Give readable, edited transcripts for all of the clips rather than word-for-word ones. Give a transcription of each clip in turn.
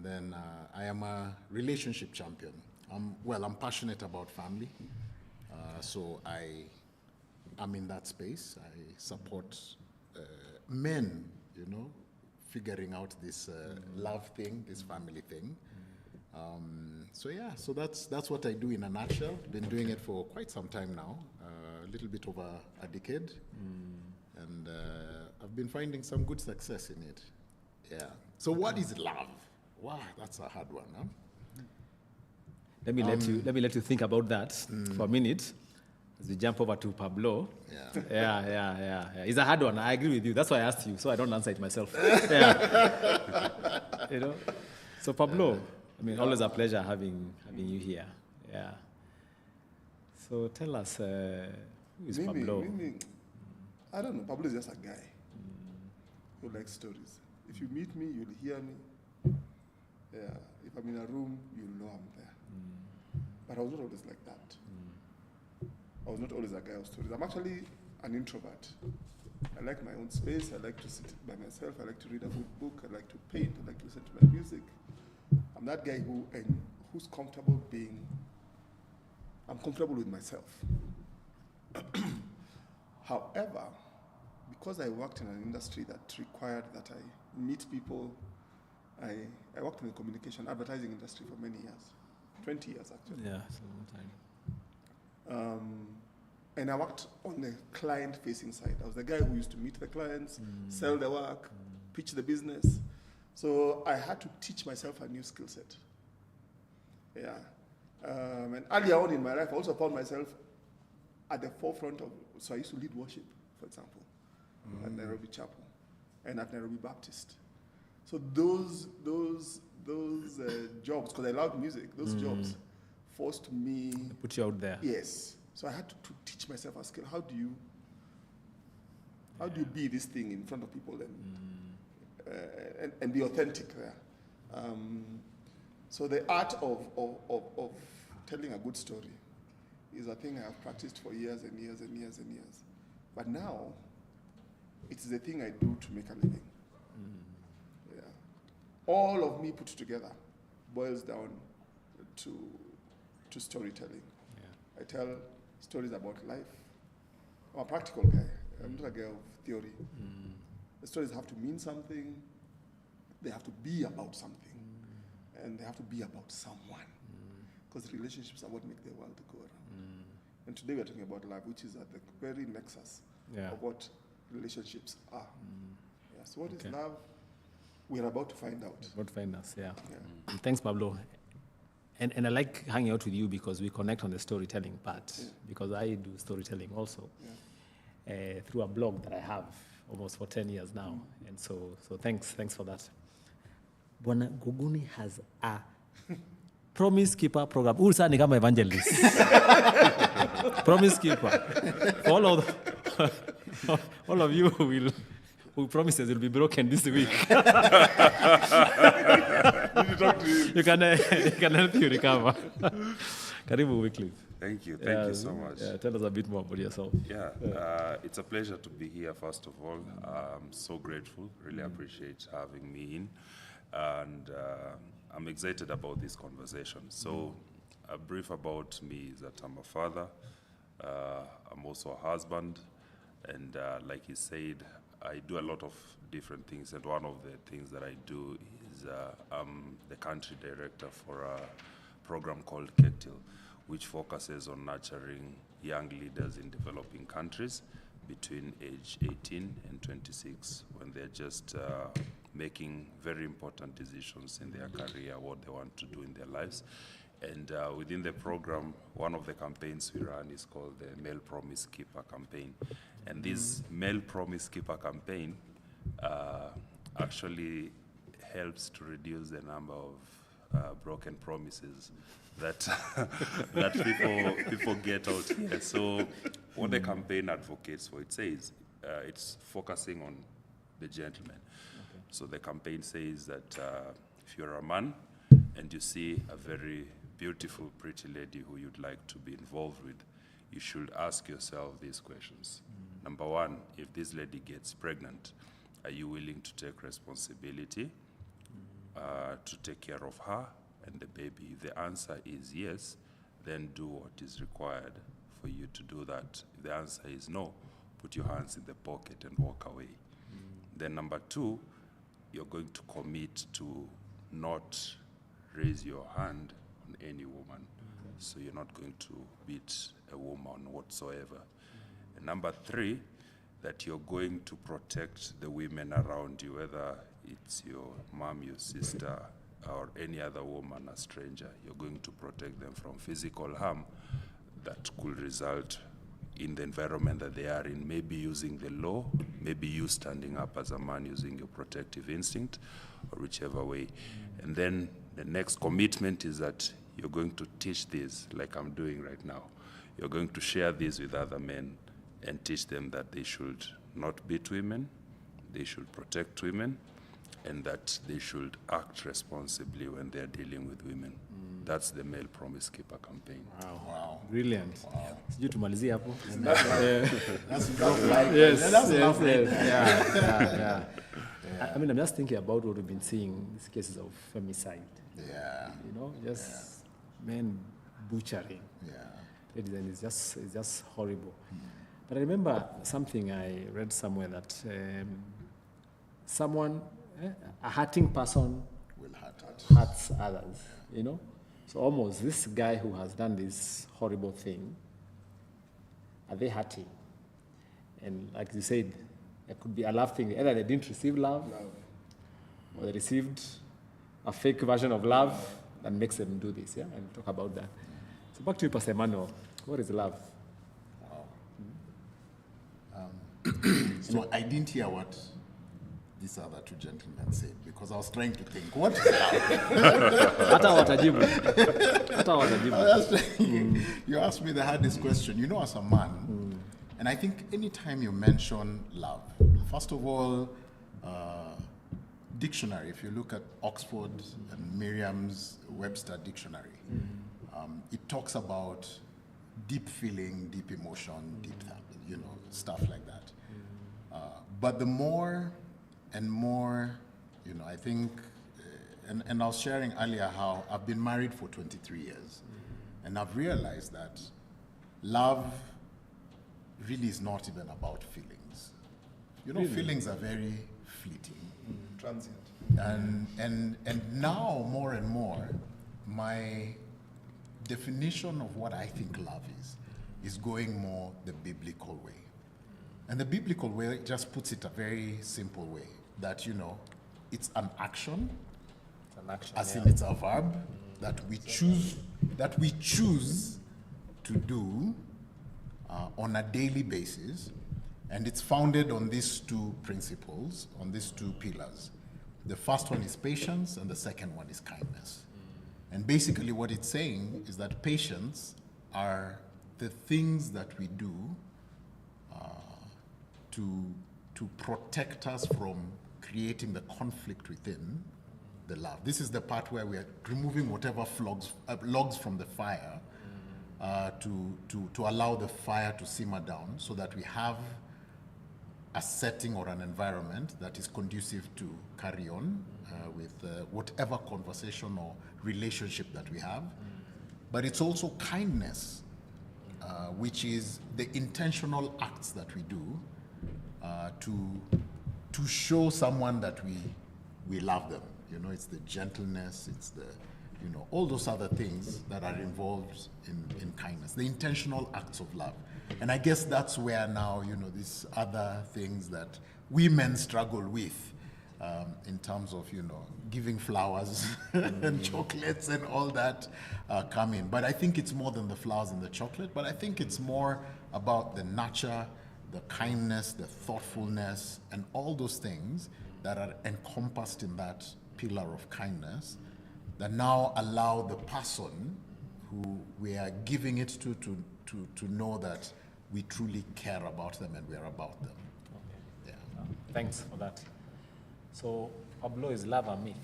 then I am a relationship champion. I'm passionate about family, so I'm in that space. I support men, figuring out this love thing, this family thing. So that's what I do in a nutshell. Been doing it for quite some time now, a little bit over a decade, and I've been finding some good success in it. Yeah. So what is love? Wow, that's a hard one, huh? Let me let you think about that for a minute as we jump over to Pablo. Yeah. It's a hard one. I agree with you. That's why I asked you, so I don't answer it myself. Yeah. So Pablo, always a pleasure having you here. Yeah. So tell us, who is Pablo? I don't know. Pablo is just a guy who likes stories. If you meet me, you'll hear me. Yeah. If I'm in a room, you'll know I'm there. But I was not always like that. I was not always a guy of stories. I'm actually an introvert. I like my own space. I like to sit by myself. I like to read a good book. I like to paint. I like to listen to my music. I'm that guy who's comfortable I'm comfortable with myself. However, because I worked in an industry that required that I meet people, I worked in the communication advertising industry for many years, 20 years actually. Yeah, it's a long time. And I worked on the client-facing side. I was the guy who used to meet the clients, sell the work, pitch the business. So I had to teach myself a new skill set. Yeah. And earlier on in my life, I also found myself at the forefront so I used to lead worship, for example, at Nairobi Chapel and at Nairobi Baptist. So those jobs, because I loved music, those jobs forced me. They put you out there. Yes. So I had to teach myself a skill. How do you be this thing in front of people and be authentic there? So the art of telling a good story is a thing I have practiced for years and years and years and years. But now, it's the thing I do to make a living. Yeah. All of me put together boils down to storytelling. Yeah. I tell stories about life. I'm a practical guy. I'm not a guy of theory. The stories have to mean something. They have to be about something. And they have to be about someone. Because relationships are what make the world go around. And today we're talking about love, which is at the very nexus of what relationships are. Yeah. So what is love? We're about to find out. About to find us, yeah. Thanks, Pablo. And I like hanging out with you because we connect on the storytelling part. Yeah. Because I do storytelling also through a blog that I have almost for 10 years now. And so thanks for that. Bwana Guguni has a Promise Keeper program. Ulsa ni kama evangelist. Promise Keeper. All of you who promises will be broken this week. You can help you recover. Karibu Wycliffe. Thank you so much. Tell us a bit more about yourself. It's a pleasure to be here, first of all. I'm so grateful, really appreciate having me in. And I'm excited about this conversation. So a brief about me is that I'm a father. I'm also a husband. And like he said, I do a lot of different things. And one of the things that I do is I'm the country director for a program called KETIL, which focuses on nurturing young leaders in developing countries between age 18 and 26 when they're just making very important decisions in their career, what they want to do in their lives. And within the program, one of the campaigns we run is called the Male Promise Keeper campaign. And this Male Promise Keeper campaign actually helps to reduce the number of broken promises that that people get out here. So what the campaign advocates for, it says it's focusing on the gentleman. Okay. So the campaign says that if you're a man and you see a very beautiful, pretty lady who you'd like to be involved with, you should ask yourself these questions. Number one, if this lady gets pregnant, are you willing to take responsibility? to take care of her and the baby? If the answer is yes, then do what is required for you to do that. If the answer is no, put your hands in the pocket and walk away. Then number two, you're going to commit to not raise your hand on any woman. So you're not going to beat a woman whatsoever. And number three, that you're going to protect the women around you, whether it's your mom, your sister, or any other woman, a stranger. You're going to protect them from physical harm that could result in the environment that they are in, maybe using the law, maybe you standing up as a man using your protective instinct, or whichever way. And then the next commitment is that you're going to teach this, like I'm doing right now. You're going to share this with other men and teach them that they should not beat women, they should protect women, and that they should act responsibly when they're dealing with women. That's the Male Promise Keeper campaign. Wow. Brilliant. Sijui tumalizie hapo. That's drop like Yes, that's yes, lovely. yes. Yeah. I mean, I'm just thinking about what we've been seeing, these cases of femicide. Yeah. You know, just men butchering. Yeah. And it's just horrible. But I remember something I read somewhere that a hurting person Will hurt. hurts others, you know? So almost this guy who has done this horrible thing, are they hurting? And like you said, it could be a love thing. Either they didn't receive love, or they received a fake version of love that makes them do this, yeah? And we'll talk about that. So back to you, Pastor Emmanuel. What is love? So I didn't hear what these other two gentlemen said because I was trying to think, what is love? Hata watajibu. I was thinking, you asked me the hardest question. You know, as a man, and I think anytime you mention love, first of all, dictionary, if you look at Oxford and Merriam-Webster dictionary, it talks about deep feeling, deep emotion, deep, stuff like that. But the more and more, I think, and I was sharing earlier how I've been married for 23 years, and I've realized that love really is not even about feelings. Feelings are very fleeting. Transient. And now more and more, my definition of what I think love is going more the biblical way. And the biblical way just puts it a very simple way, that, it's an action, as in it's a verb, that we choose to do on a daily basis, and it's founded on these two principles, on these two pillars. The first one is patience, and the second one is kindness. And basically what it's saying is that patience are the things that we do to protect us from creating the conflict within the love. This is the part where we are removing whatever logs from the fire to allow the fire to simmer down, so that we have a setting or an environment that is conducive to carry on with whatever conversation or relationship that we have. But it's also kindness, which is the intentional acts that we do to show someone that we love them. It's the gentleness, it's the, all those other things that are involved in kindness, the intentional acts of love. And I guess that's where now, these other things that women struggle with in terms of, giving flowers and chocolates and all that come in. But I think it's more than the flowers and the chocolate, but I think it's more about the nurture, the kindness, the thoughtfulness, and all those things that are encompassed in that pillar of kindness that now allow the person who we are giving it to know that we truly care about them and we are about them. Okay. Yeah. Thanks for that. So, Pablo, is love a myth?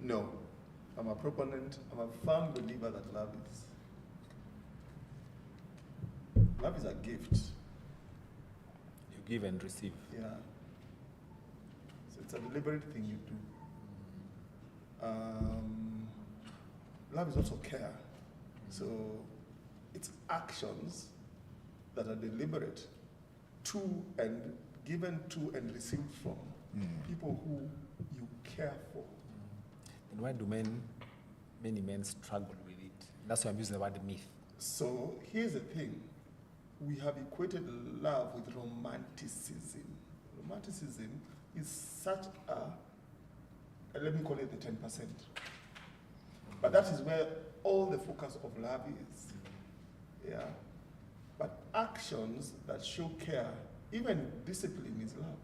No. I'm a proponent, I'm a firm believer that love is a gift. give and receive. Yeah. So it's a deliberate thing you do. Love is also care. So it's actions that are deliberate to and given to and received from people who you care for. And why do many men struggle with it? That's why I'm using the word myth. So here's the thing. We have equated love with romanticism. Romanticism is such a, let me call it the 10%. But that is where all the focus of love is. Yeah. But actions that show care, even discipline, is love.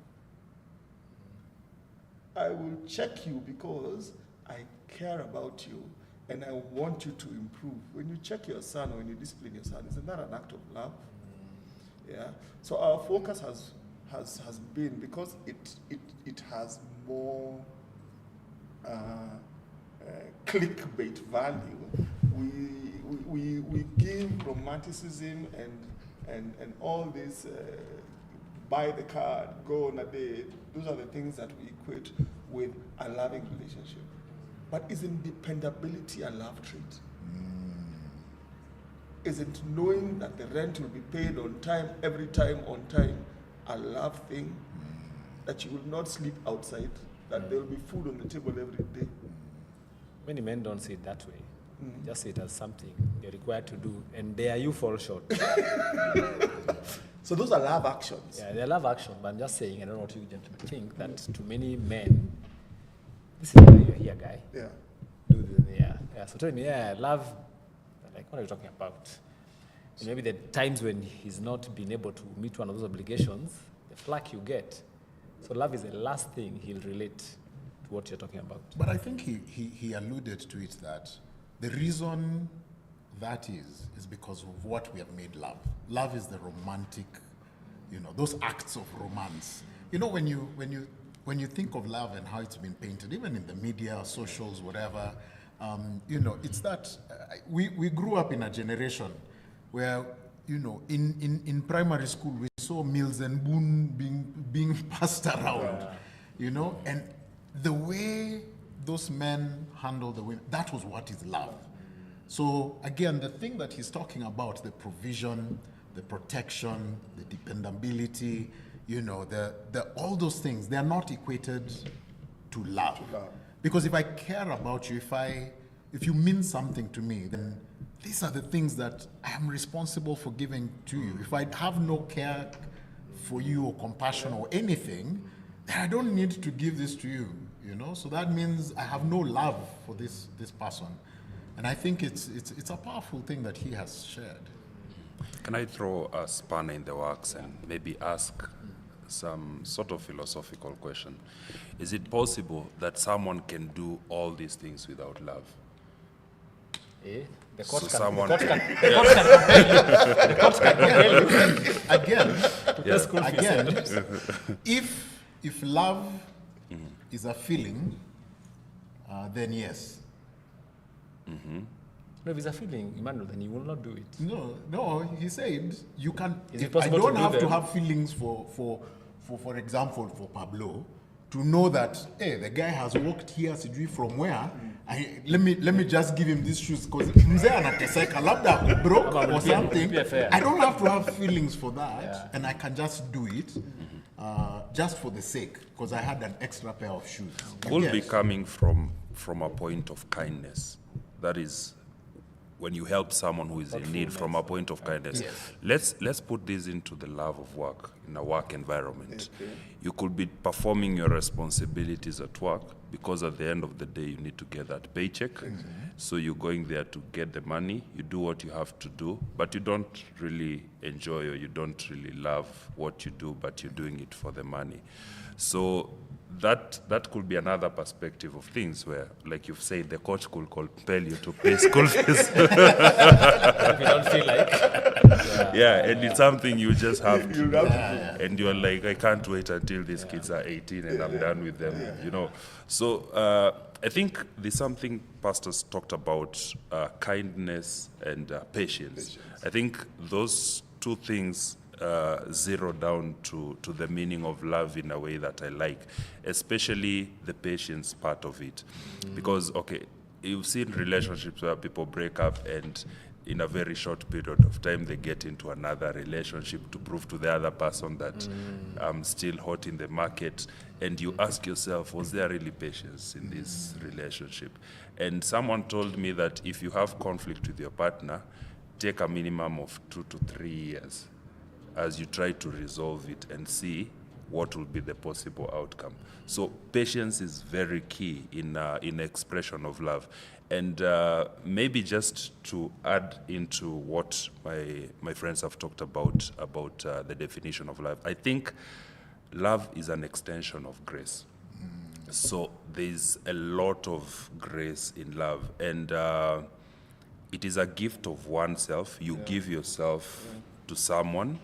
I will check you because I care about you and I want you to improve. When you check your son or when you discipline your son, isn't that an act of love? Yeah. So our focus has been, because it has more clickbait value. We give romanticism and all this buy the card, go on a date. Those are the things that we equate with a loving relationship. But isn't dependability a love trait? Isn't knowing that the rent will be paid on time, every time on time, a love thing? That you will not sleep outside, that there will be food on the table every day. Many men don't see it that way. They just see it as something you're required to do, and there you fall short. So those are love actions. Yeah, they're love action, but I'm just saying, I don't know what you gentlemen think, that to many men, this is why you're here, guy. Yeah. Do this, yeah. So tell me, love, like, what are you talking about? And maybe the times when he's not been able to meet one of those obligations, the flack you get. So love is the last thing he'll relate to what you're talking about. But I think he alluded to it, that the reason that is because of what we have made love. Love is the romantic, those acts of romance. When you think of love and how it's been painted, even in the media, socials, whatever, it's that we grew up in a generation where, in primary school we saw Mills and Boone being passed around, and the way those men handle the women, that was what is love. So again, the thing that he's talking about, the provision, the protection, the dependability, all those things, they are not equated to love. Because if I care about you, if you mean something to me, then these are the things that I am responsible for giving to you. If I have no care for you or compassion or anything, then I don't need to give this to you. So that means I have no love for this person. And I think it's a powerful thing that he has shared. Can I throw a spanner in the works and maybe ask some sort of philosophical question? Is it possible that someone can do all these things without love? The So court someone- Again, if love is a feeling, then yes. No, if it's a feeling, Emmanuel, then you will not do it. No, he said you can. Is it I possible to don't do have to them? have feelings for example, for Pablo, to know that, hey, the guy has walked here, sijui from where. Let me just give him these shoes because mzee anateseka, labda ako broke or something. I don't have to have feelings for that, and I can just do it just for the sake, because I had an extra pair of shoes. Will Yes. be coming from a point of kindness. That is, when you help someone who is in need from a point of kindness. Yes. Let's put this into the love of work, in a work environment. You could be performing your responsibilities at work because at the end of the day you need to get that paycheck. So you're going there to get the money, you do what you have to do, but you don't really enjoy or you don't really love what you do, but you're doing it for the money. So that could be another perspective of things where, like you've said, the coach could compel you to pay school fees. If you don't feel like. And it's something you just have to do. And you're like, I can't wait until these kids are 18 and I'm done with them, So I think there's something pastors talked about, kindness and patience. I think those two things zero down to the meaning of love in a way that I like, especially the patience part of it. Because, okay, you've seen relationships where people break up and in a very short period of time they get into another relationship to prove to the other person that I'm still hot in the market. And you ask yourself, was there really patience in this relationship? And someone told me that if you have conflict with your partner, take a minimum of 2 to 3 years as you try to resolve it and see what will be the possible outcome. So patience is very key in expression of love. And maybe just to add into what my friends have talked about the definition of love, I think love is an extension of grace. So there's a lot of grace in love, and it is a gift of oneself. You give yourself to someone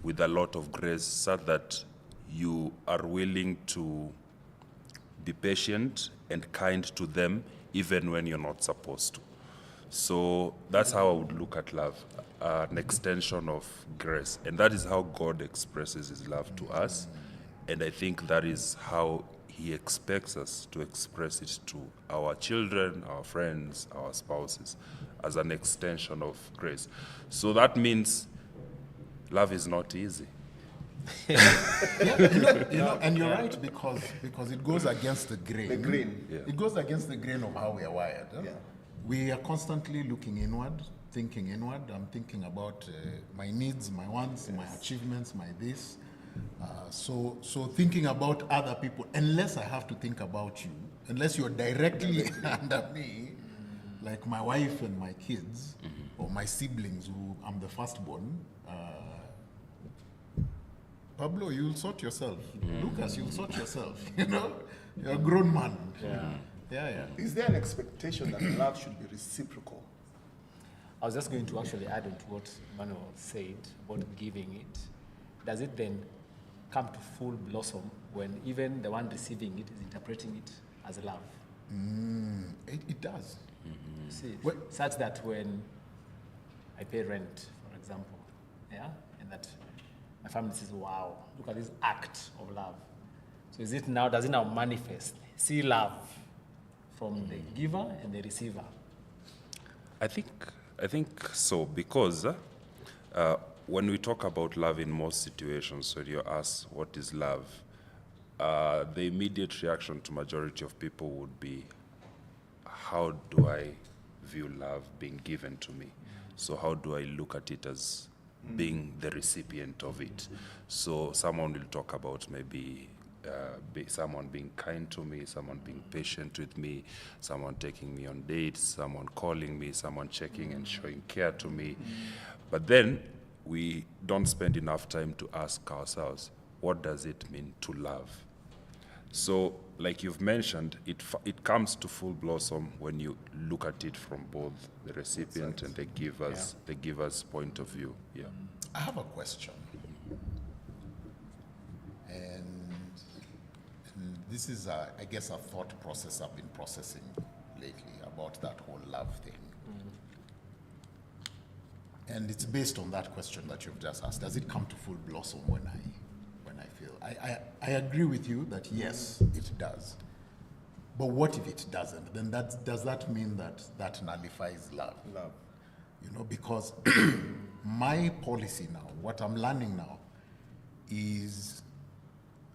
with a lot of grace, so that you are willing to be patient and kind to them even when you're not supposed to. So that's how I would look at love, an extension of grace. And that is how God expresses his love to us. And I think that is how he expects us to express it to our children, our friends, our spouses, as an extension of grace. So that means love is not easy. And you're right, because it goes against the grain. The grain. Yeah. It goes against the grain of how we are wired. Huh? Yeah. We are constantly looking inward, thinking inward. I'm thinking about my needs, my wants, my achievements, my this. So thinking about other people, unless I have to think about you, unless you're directly under me, like my wife and my kids, or my siblings, who I'm the firstborn. Pablo, you'll sort yourself. Lucas, you'll sort yourself. You're a grown man. Yeah. Is there an expectation that love should be reciprocal? I was just going to actually add on to what Manuel said about giving it. Does it then come to full blossom when even the one receiving it is interpreting it as love? It does. See, Well- such that when I pay rent, for example, and that my family says, wow, look at this act of love. So does it now manifest? See love from the giver and the receiver. I think so, because when we talk about love in most situations, when you ask what is love, the immediate reaction to majority of people would be, how do I view love being given to me? So how do I look at it as being the recipient of it? So someone will talk about maybe someone being kind to me, someone being patient with me, someone taking me on dates, someone calling me, someone checking and showing care to me. But then we don't spend enough time to ask ourselves, what does it mean to love? So, like you've mentioned, it comes to full blossom when you look at it from both the recipient and the giver's point of view. Yeah. I have a question. And this is, I guess, a thought process I've been processing lately about that whole love thing. And it's based on that question that you've just asked. Does it come to full blossom when I feel? I agree with you that yes, it does. But what if it doesn't? Then does that mean that nullifies love? Love. Because my policy now, what I'm learning now, is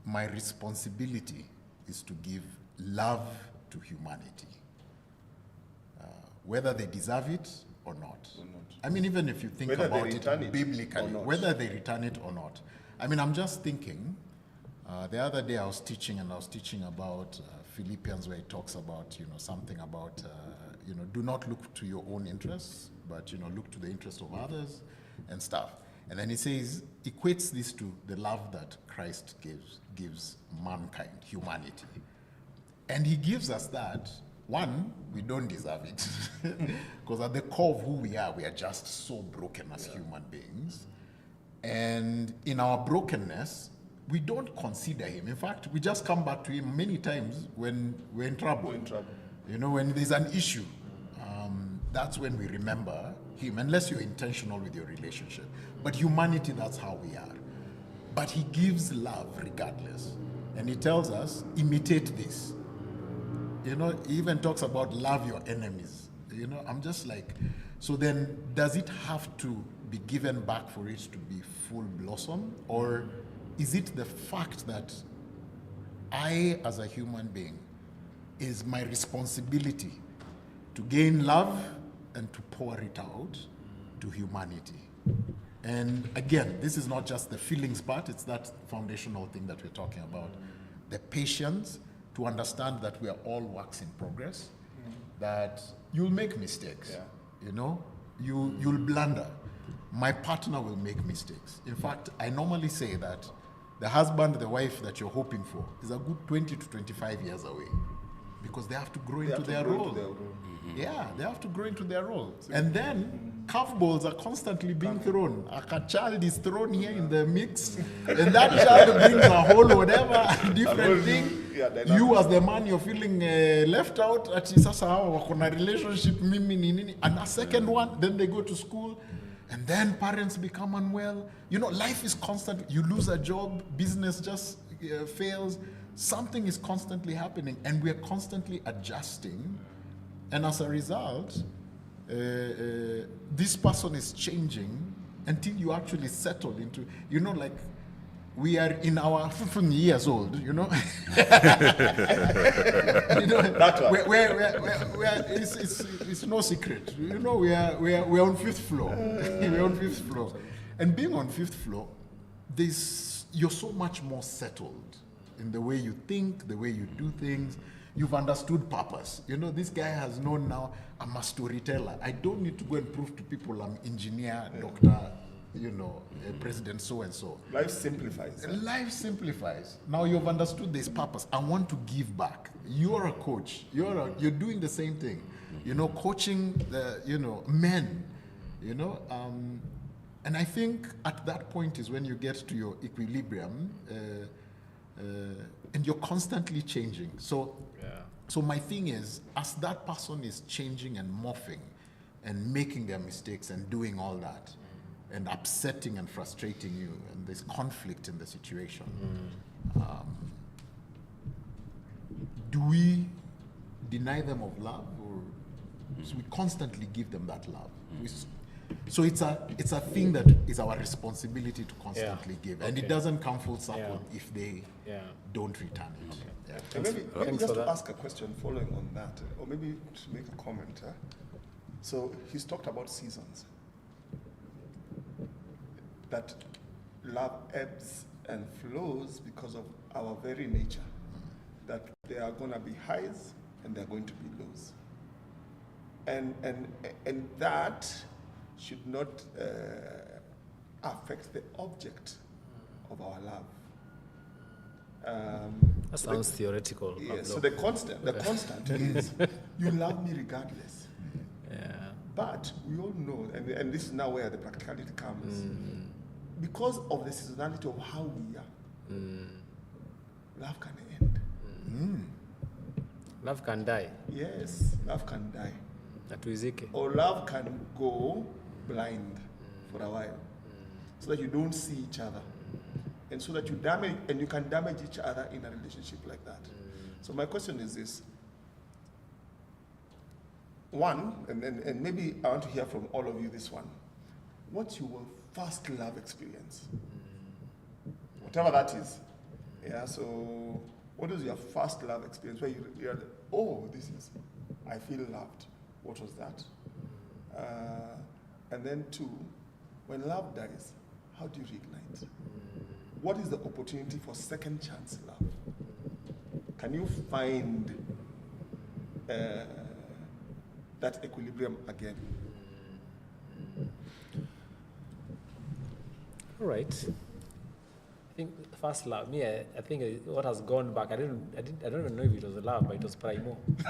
my responsibility is to give love to humanity, whether they deserve it or not. I mean, even if you think Whether they about return it it biblically, or not. whether they return it or not. I mean, I'm just thinking, the other day I was teaching about Philippians, where it talks about, something about, do not look to your own interests, but, look to the interests of others and stuff. And then he says, equates this to the love that Christ gives mankind, humanity. And he gives us that. One, we don't deserve it. Because at the core of who we are just so broken as human beings. And in our brokenness, we don't consider him. In fact, we just come back to him many times when we're in trouble. When there's an issue, that's when we remember him, unless you're intentional with your relationship. But humanity, that's how we are. But he gives love regardless. And he tells us, imitate this. You know, he even talks about love your enemies. You know, I'm just like, so then does it have to be given back for it to be full blossom? Or is it the fact that I, as a human being, is my responsibility to gain love and to pour it out to humanity? And again, this is not just the feelings part, it's that foundational thing that we're talking about. The patience to understand that we are all works in progress, that you'll make mistakes, you know, you'll blunder. My partner will make mistakes. In fact, I normally say that the husband, the wife that you're hoping for is a good 20 to 25 years away, because they have to grow into their role. Yeah, they have to grow into their role. And then curveballs are constantly being thrown. A child is thrown here in the mix, and that child brings a whole whatever different thing. You as the man, you're feeling left out. Ati sasa hawa wako na relationship mimi ni nini. And a second one, then they go to school, and then parents become unwell. You know, life is constant. You lose a job, business just fails. Something is constantly happening, and we're constantly adjusting. And as a result, this person is changing until you actually settle into, you know, like we are in our 15 years old, you know. You know, it's no secret. You know, we're on fifth floor. We're on fifth floor. And being on fifth floor, you're so much more settled in the way you think, the way you do things. You've understood purpose. You know, this guy has known now, I'm a storyteller. I don't need to go and prove to people I'm engineer, doctor, you know, president so-and-so. Life simplifies. Life simplifies. Now you've understood this purpose. I want to give back. You're a coach. You're doing the same thing. You know, coaching, men, you know. And I think at that point is when you get to your equilibrium, and you're constantly changing. So my thing is, as that person is changing and morphing and making their mistakes and doing all that, and upsetting and frustrating you, and there's conflict in the situation, do we deny them of love, or so we constantly give them that love? So it's a thing that is our responsibility to constantly give, and it doesn't come full circle if they don't return it. Okay. And maybe just to ask a question following on that, or maybe to make a comment. So he's talked about seasons, that love ebbs and flows because of our very nature, that there are going to be highs and there are going to be lows, and that should not affect the object of our love. That sounds theoretical. Yes, so the constant is, you love me regardless. Yeah. But we all know, and this is now where the practicality comes, because of the seasonality of how we are, love can end. Love can die. Yes, love can die. Or love can go blind for a while, so that you don't see each other. And so that you can damage each other in a relationship like that. So my question is this. One, and maybe I want to hear from all of you this one. What's your first love experience? Whatever that is. Yeah, so what is your first love experience where you're like, oh, I feel loved. What was that? And then two, when love dies, how do you reignite? What is the opportunity for second chance love? Can you find that equilibrium again? All right. I think first love. Me, I think what has gone back. I don't even know if it was a love, but it was primal. And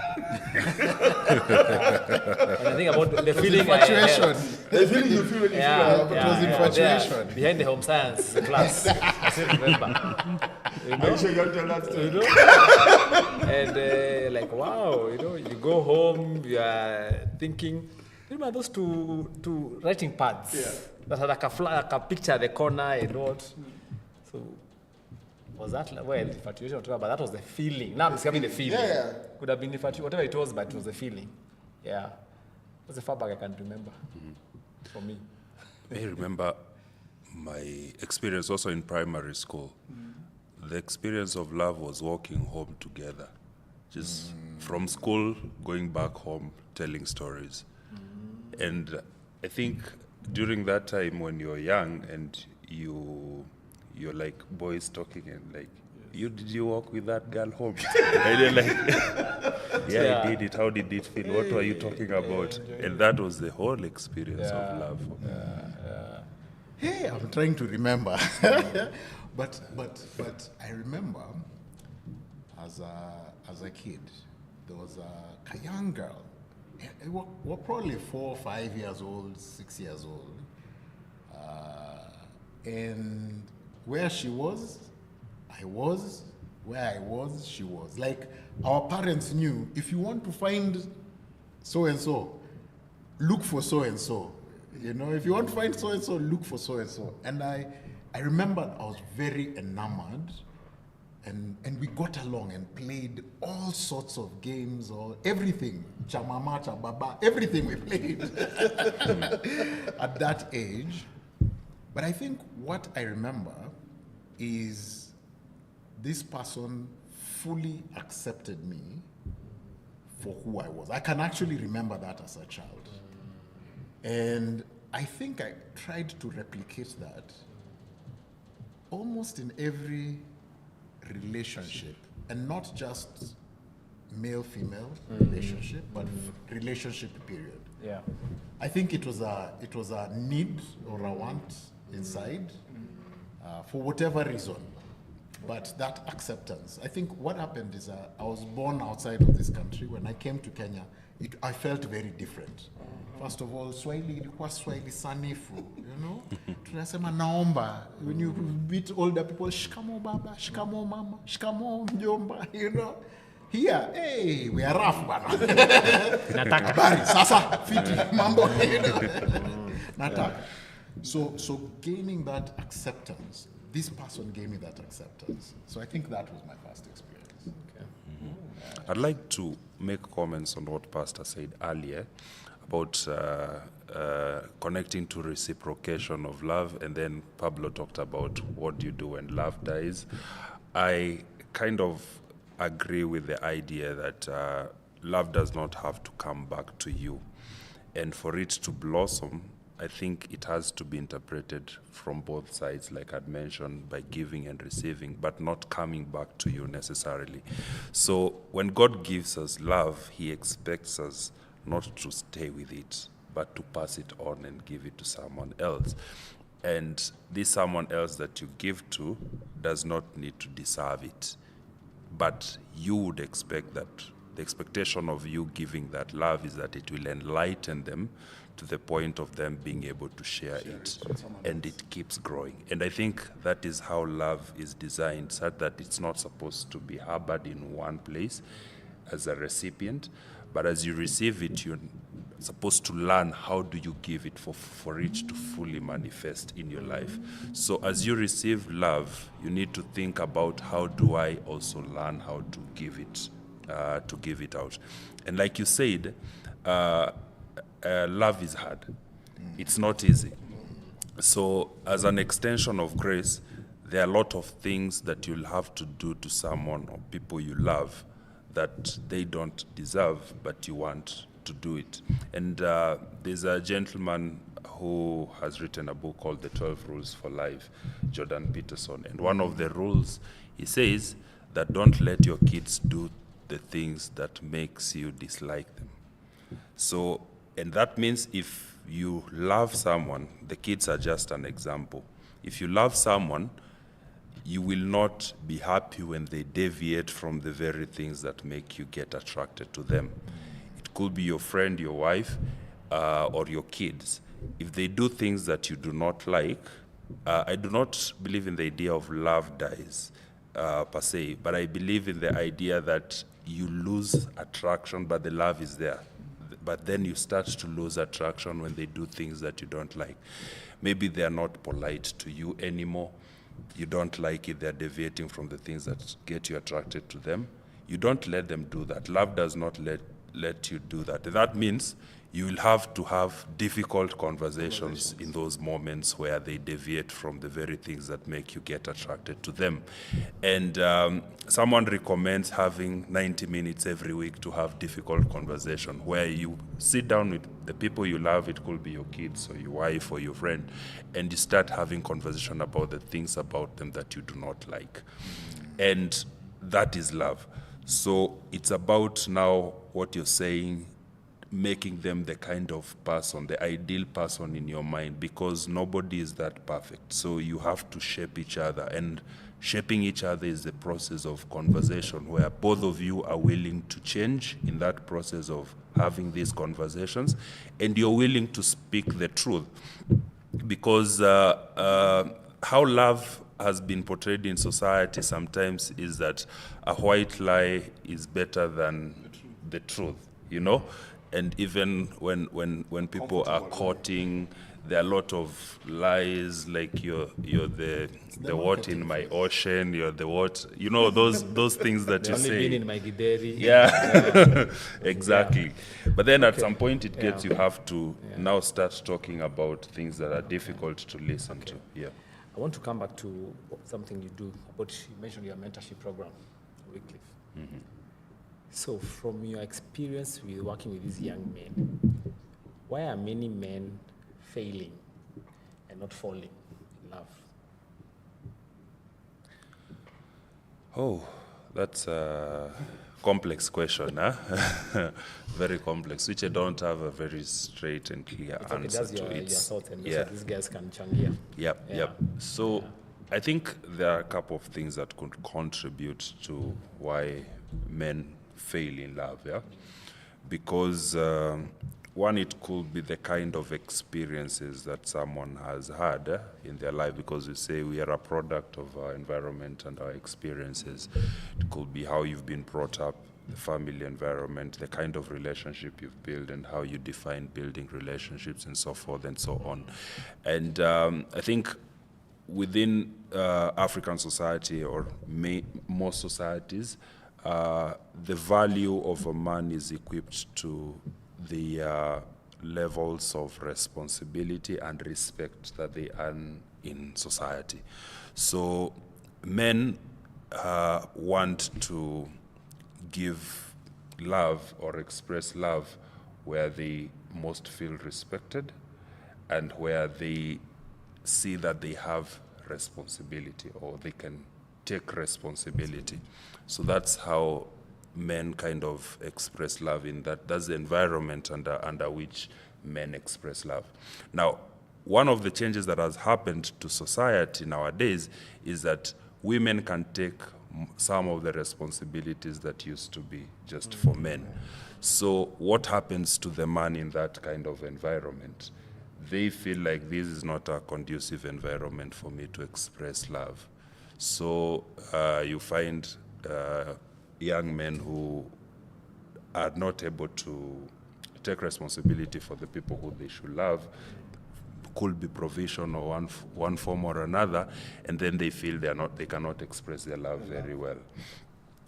I think about the feeling. Infatuation. The feeling you feel when you it was infatuation. Behind the home science class, I still remember. Are you sure you want to tell that story? You know? And like, wow, you know, you go home, you are thinking, remember those two writing pads? Yeah. that had like a picture at the corner and what. So was that well infatuation or whatever? But that was the feeling. Now I'm describing the feeling. Yeah. Could have been infatuation, whatever it was, but it was the feeling. Yeah, that's the far back I can remember. For me. I remember my experience also in primary school. The experience of love was walking home together. Just from school, going back home, telling stories. And I think during that time when you're young and you're like boys talking and like, did you walk with that girl home? And you're like, yeah, I did it. How did it feel? What were you talking about? And that was the whole experience of love. Hey, I'm trying to remember. but I remember as a kid, there was a young girl. We're probably 4 or 5 years old, 6 years old. And where she was, I was. Where I was, she was. Like, our parents knew, if you want to find so-and-so, look for so-and-so. You know, if you want to find so-and-so, look for so-and-so. And I remember I was very enamored. And we got along and played all sorts of games, or everything, chamama, chababa, everything we played at that age. But I think what I remember is this person fully accepted me for who I was. I can actually remember that as a child. And I think I tried to replicate that almost in every relationship, and not just male-female relationship, but relationship period. Yeah. I think it was a need or a want inside, for whatever reason. But that acceptance. I think what happened is I was born outside of this country. When I came to Kenya, I felt very different. First of all, Swahili ilikuwa Swahili sanifu, you know? Tunasema naomba. When you meet older people, shikamo baba, shikamo mama, shikamo mjomba, you know? Here, hey, we are rough, bana. Nataka. Bari, sasa, fiti, mambo, you know? Nataka. So gaining that acceptance, this person gave me that acceptance. So I think that was my first experience. Okay. I'd like to make comments on what Pastor said earlier about connecting to reciprocation of love, and then Pablo talked about what you do when love dies. I kind of agree with the idea that love does not have to come back to you. And for it to blossom, I think it has to be interpreted from both sides, like I'd mentioned, by giving and receiving, but not coming back to you necessarily. So when God gives us love, he expects us not to stay with it, but to pass it on and give it to someone else. And this someone else that you give to does not need to deserve it. But you would expect that the expectation of you giving that love is that it will enlighten them to the point of them being able to share it, and it keeps growing. And I think that is how love is designed, so that it's not supposed to be harbored in one place as a recipient, but as you receive it, you're supposed to learn how do you give it for it to fully manifest in your life. So as you receive love, you need to think about, how do I also learn how to give it out. And like you said, love is hard. It's not easy. So as an extension of grace, there are a lot of things that you'll have to do to someone or people you love that they don't deserve, but you want to do it. And there's a gentleman who has written a book called The 12 Rules for Life, Jordan Peterson. And one of the rules, he says that don't let your kids do the things that makes you dislike them. So, and that means if you love someone, the kids are just an example. If you love someone, you will not be happy when they deviate from the very things that make you get attracted to them. It could be your friend, your wife, or your kids. If they do things that you do not like, I do not believe in the idea of love dies per se, but I believe in the idea that you lose attraction, but the love is there. but then you start to lose attraction when they do things that you don't like. Maybe they are not polite to you anymore. You don't like it, they're deviating from the things that get you attracted to them. You don't let them do that. Love does not let you do that. That means you will have to have difficult conversations in those moments where they deviate from the very things that make you get attracted to them. And someone recommends having 90 minutes every week to have difficult conversation where you sit down with the people you love. It could be your kids or your wife or your friend, and you start having conversation about the things about them that you do not like. And that is love. So it's about now what you're saying, making them the kind of person, the ideal person in your mind, because nobody is that perfect. So you have to shape each other, and shaping each other is the process of conversation where both of you are willing to change in that process of having these conversations, and you're willing to speak the truth. Because how love has been portrayed in society sometimes is that a white lie is better than the truth, you know? And even when people are courting, there are a lot of lies, like you're the what in my ocean, you're the what, you know, those things that you Only say. been in my gideri. Yeah, exactly. But then at some point it gets, you have to now start talking about things that are difficult to listen to. Yeah. I want to come back to something you do. About, you mentioned your mentorship program, Wycliffe. Mm-hmm. So from your experience with working with these young men, why are many men failing and not falling in love? Oh, that's a complex question, huh? Very complex, which I don't have a very straight and clear It's okay, answer that's to. your thoughts, and yeah. so these guys can changia. Yep. So I think there are a couple of things that could contribute to why men fail in love, yeah? Because one, it could be the kind of experiences that someone has had in their life, because we say we are a product of our environment and our experiences. It could be how you've been brought up, the family environment, the kind of relationship you've built, and how you define building relationships, and so forth and so on. And I think within African society, or most societies, the value of a man is equipped to the levels of responsibility and respect that they earn in society. So men want to give love or express love where they most feel respected and where they see that they have responsibility, or they can take responsibility. So that's how men kind of express love in that. That's the environment under which men express love. Now, one of the changes that has happened to society nowadays is that women can take some of the responsibilities that used to be just for men. So what happens to the man in that kind of environment? They feel like this is not a conducive environment for me to express love. So you find young men who are not able to take responsibility for the people who they should love, could be provision or one form or another, and then they feel they cannot express their love very well.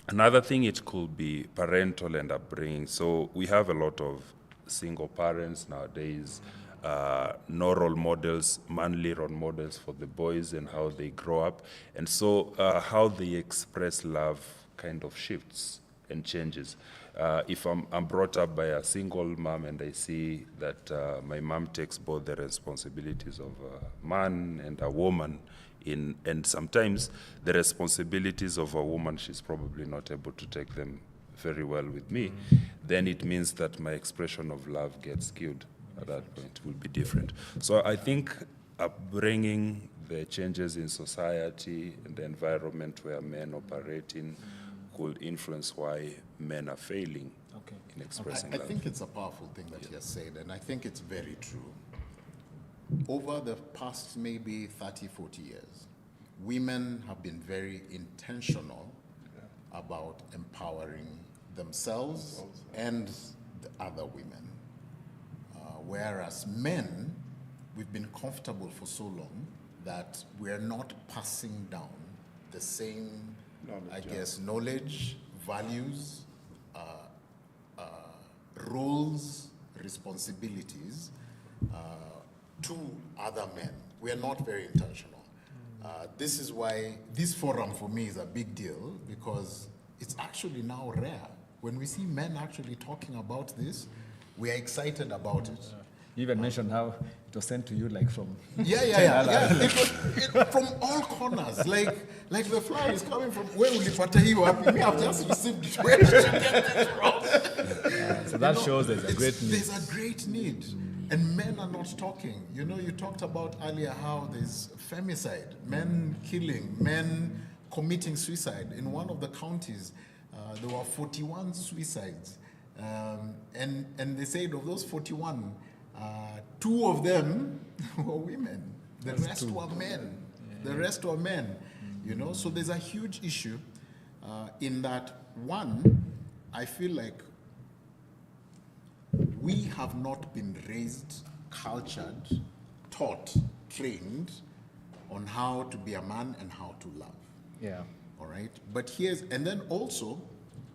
Another thing, it could be parental and upbringing. So we have a lot of single parents nowadays, no role models, manly role models for the boys and how they grow up. And so how they express love kind of shifts and changes. If I'm brought up by a single mom and I see that my mom takes both the responsibilities of a man and a woman, and sometimes the responsibilities of a woman, she's probably not able to take them very well with me, then it means that my expression of love gets skewed. At that point, it will be different. So I think upbringing, the changes in society and the environment where men operate in could influence why men are failing in expressing love. I think it's a powerful thing that he has said, and I think it's very true. Over the past maybe 30, 40 years, women have been very intentional about empowering themselves and the other women. Whereas men, we've been comfortable for so long that we're not passing down the same, knowledge, values, roles, responsibilities to other men. We are not very intentional. This is why this forum for me is a big deal, because it's actually now rare. When we see men actually talking about this, we are excited about it. You even mentioned how it was sent to you like from Yeah. It was from all corners. Like the flyer is coming from, where will you happy? Me, I've just received it. Where did you get this from? So that shows there's a great need. There's a great need. And men are not talking. You know, you talked about earlier how there's femicide, men killing, men committing suicide. In one of the counties, there were 41 suicides. And they said of those 41, 2 of them were women. The rest were men. The rest were men. You know, so there's a huge issue in that. One, I feel like we have not been raised, cultured, taught, trained on how to be a man and how to love. Yeah. All right. But and then also,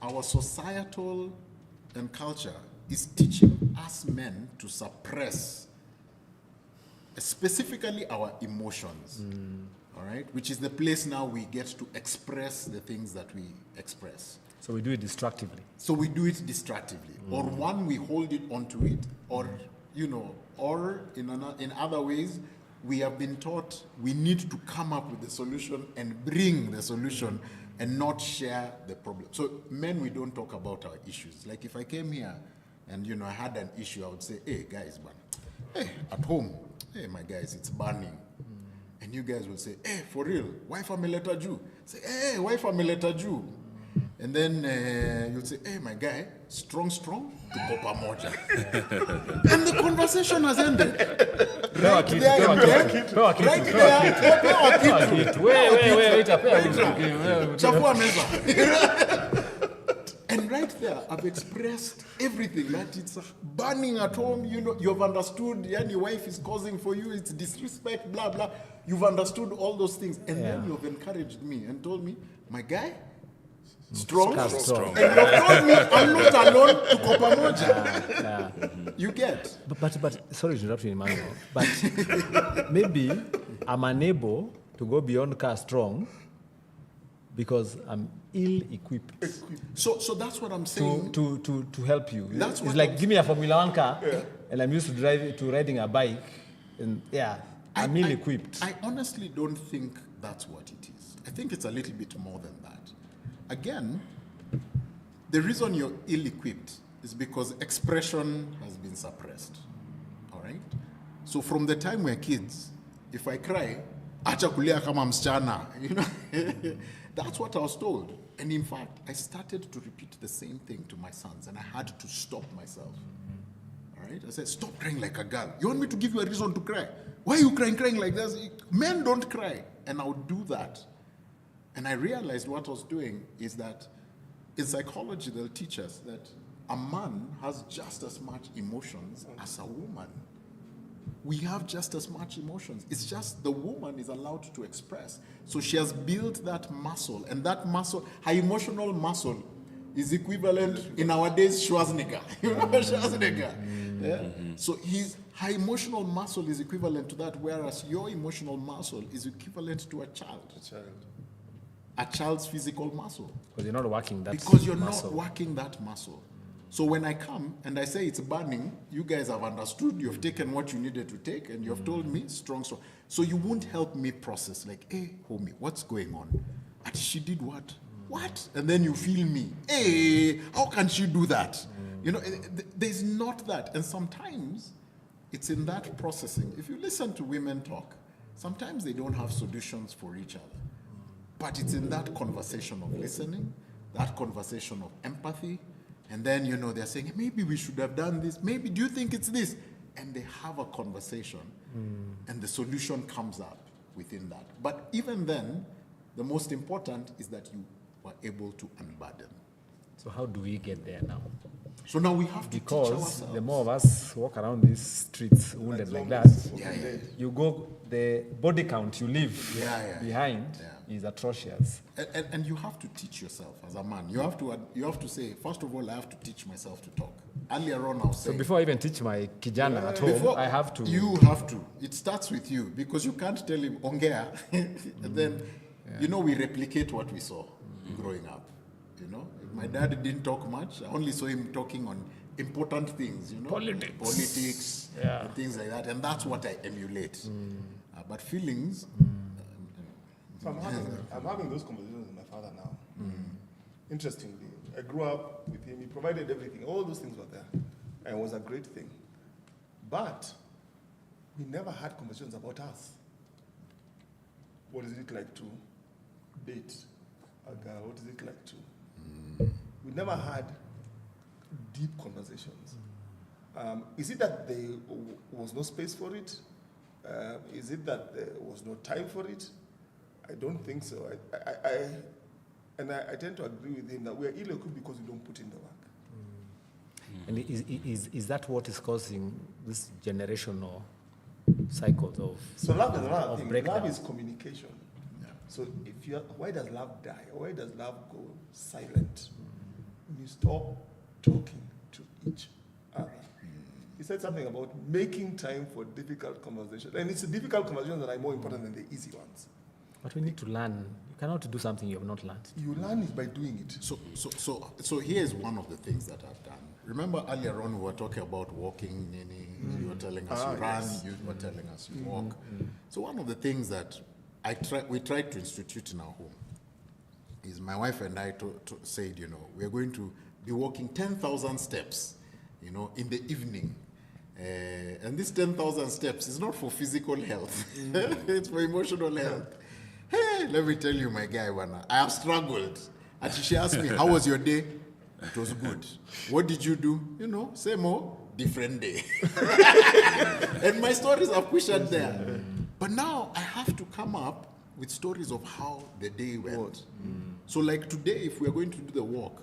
our societal and culture is teaching us men to suppress specifically our emotions. All right. Which is the place now we get to express the things that we express. So we do it destructively. Or one, we hold it onto it, or, you know, or in other ways, we have been taught we need to come up with the solution and bring the solution and not share the problem. So men, we don't talk about our issues. Like if I came here and, you know, I had an issue, I would say, hey, guys, man, hey, at home, hey, my guys, it's burning. And you guys will say, hey, for real, wife ameleta Jew. Say, hey, wife ameleta Jew. And then you'll say, hey, my guy, strong, tuko pamoja. And the conversation has ended. Right there. And right there, I've expressed everything, that it's burning at home, you know, you've understood, and your wife is causing for you, it's disrespect, blah, blah. You've understood all those things. And then you've encouraged me and told me, my guy, strong. And you've told me I'm not alone to Kopamoja. You get? But sorry to interrupt you, Emmanuel, but maybe I'm unable to go beyond car strong because I'm ill-equipped. So that's what I'm saying. To help you. That's it's like, give me a Formula 1 car, and I'm used to riding a bike, and I'm ill-equipped. I honestly don't think that's what it is. I think it's a little bit more than that. Again, the reason you're ill-equipped is because expression has been suppressed. All right? So from the time we're kids, if I cry, acha kulia kama msichana, you know? That's what I was told. And in fact, I started to repeat the same thing to my sons, and I had to stop myself. All right? I said, stop crying like a girl. You want me to give you a reason to cry? Why are you crying like this? Men don't cry. And I would do that. And I realized what I was doing is that in psychology, they'll teach us that a man has just as much emotions as a woman. We have just as much emotions. It's just the woman is allowed to express. So she has built that muscle, and that muscle, her emotional muscle, is equivalent in our days Schwarzenegger. You remember Schwarzenegger? Yeah? So her emotional muscle is equivalent to that, whereas your emotional muscle is equivalent to a child. A child's physical muscle. Because you're not working that muscle. Because you're not working that muscle. So when I come and I say it's burning, you guys have understood, you've taken what you needed to take, and you've told me strong. So you won't help me process, like, hey, homie, what's going on? And she did what? What? And then you feel me. Hey, how can she do that? You know, there's not that. And sometimes it's in that processing. If you listen to women talk, sometimes they don't have solutions for each other. But it's in that conversation of listening, that conversation of empathy, and then, you know, they're saying, maybe we should have done this. Maybe, do you think it's this? And they have a conversation, and the solution comes up within that. But even then, the most important is that you were able to unburden. So how do we get there now? So now we have to teach Because ourselves. the more of us walk around these streets wounded like that, you go, the body count you leave behind is atrocious. And you have to teach yourself as a man. You have to say, first of all, I have to teach myself to talk. Earlier on, I was saying. So before I even teach my kijana at home, I have to. You have to. It starts with you because you can't tell him ongea, and then we replicate what we saw growing up. My dad didn't talk much. I only saw him talking on important things. Politics, and things like that, and that's what I emulate. But feelings. So I'm having those conversations with my father now. Interestingly, I grew up with him. He provided everything. All those things were there, and it was a great thing. But we never had conversations about us. What is it like to date a girl? What is it like to? We never had deep conversations. Is it that there was no space for it? Is it that there was no time for it? I don't think so. I tend to agree with him that we are ill-equipped because we don't put in the work. And is that what is causing this generational cycles of So love is another thing. breakdown? Love is communication. So why does love die? Or why does love go silent? When you stop talking to each other. He said something about making time for difficult conversations. And it's the difficult conversations that are more important than the easy ones. But we need to learn. You cannot do something you have not learned. You learn it by doing it. So here's one of the things that I've done. Remember earlier on we were talking about walking, Nini. You were telling us you run, you were telling us you walk. So one of the things that we tried to institute in our home is my wife and I said, we're going to be walking 10,000 steps, in the evening. And this 10,000 steps is not for physical health. It's for emotional health. Hey, let me tell you, my guy, I have struggled. And she asked me, how was your day? It was good. What did you do? Same old, different day. And my stories are pushed there. But now I have to come up with stories of how the day went. So like today, if we're going to do the walk,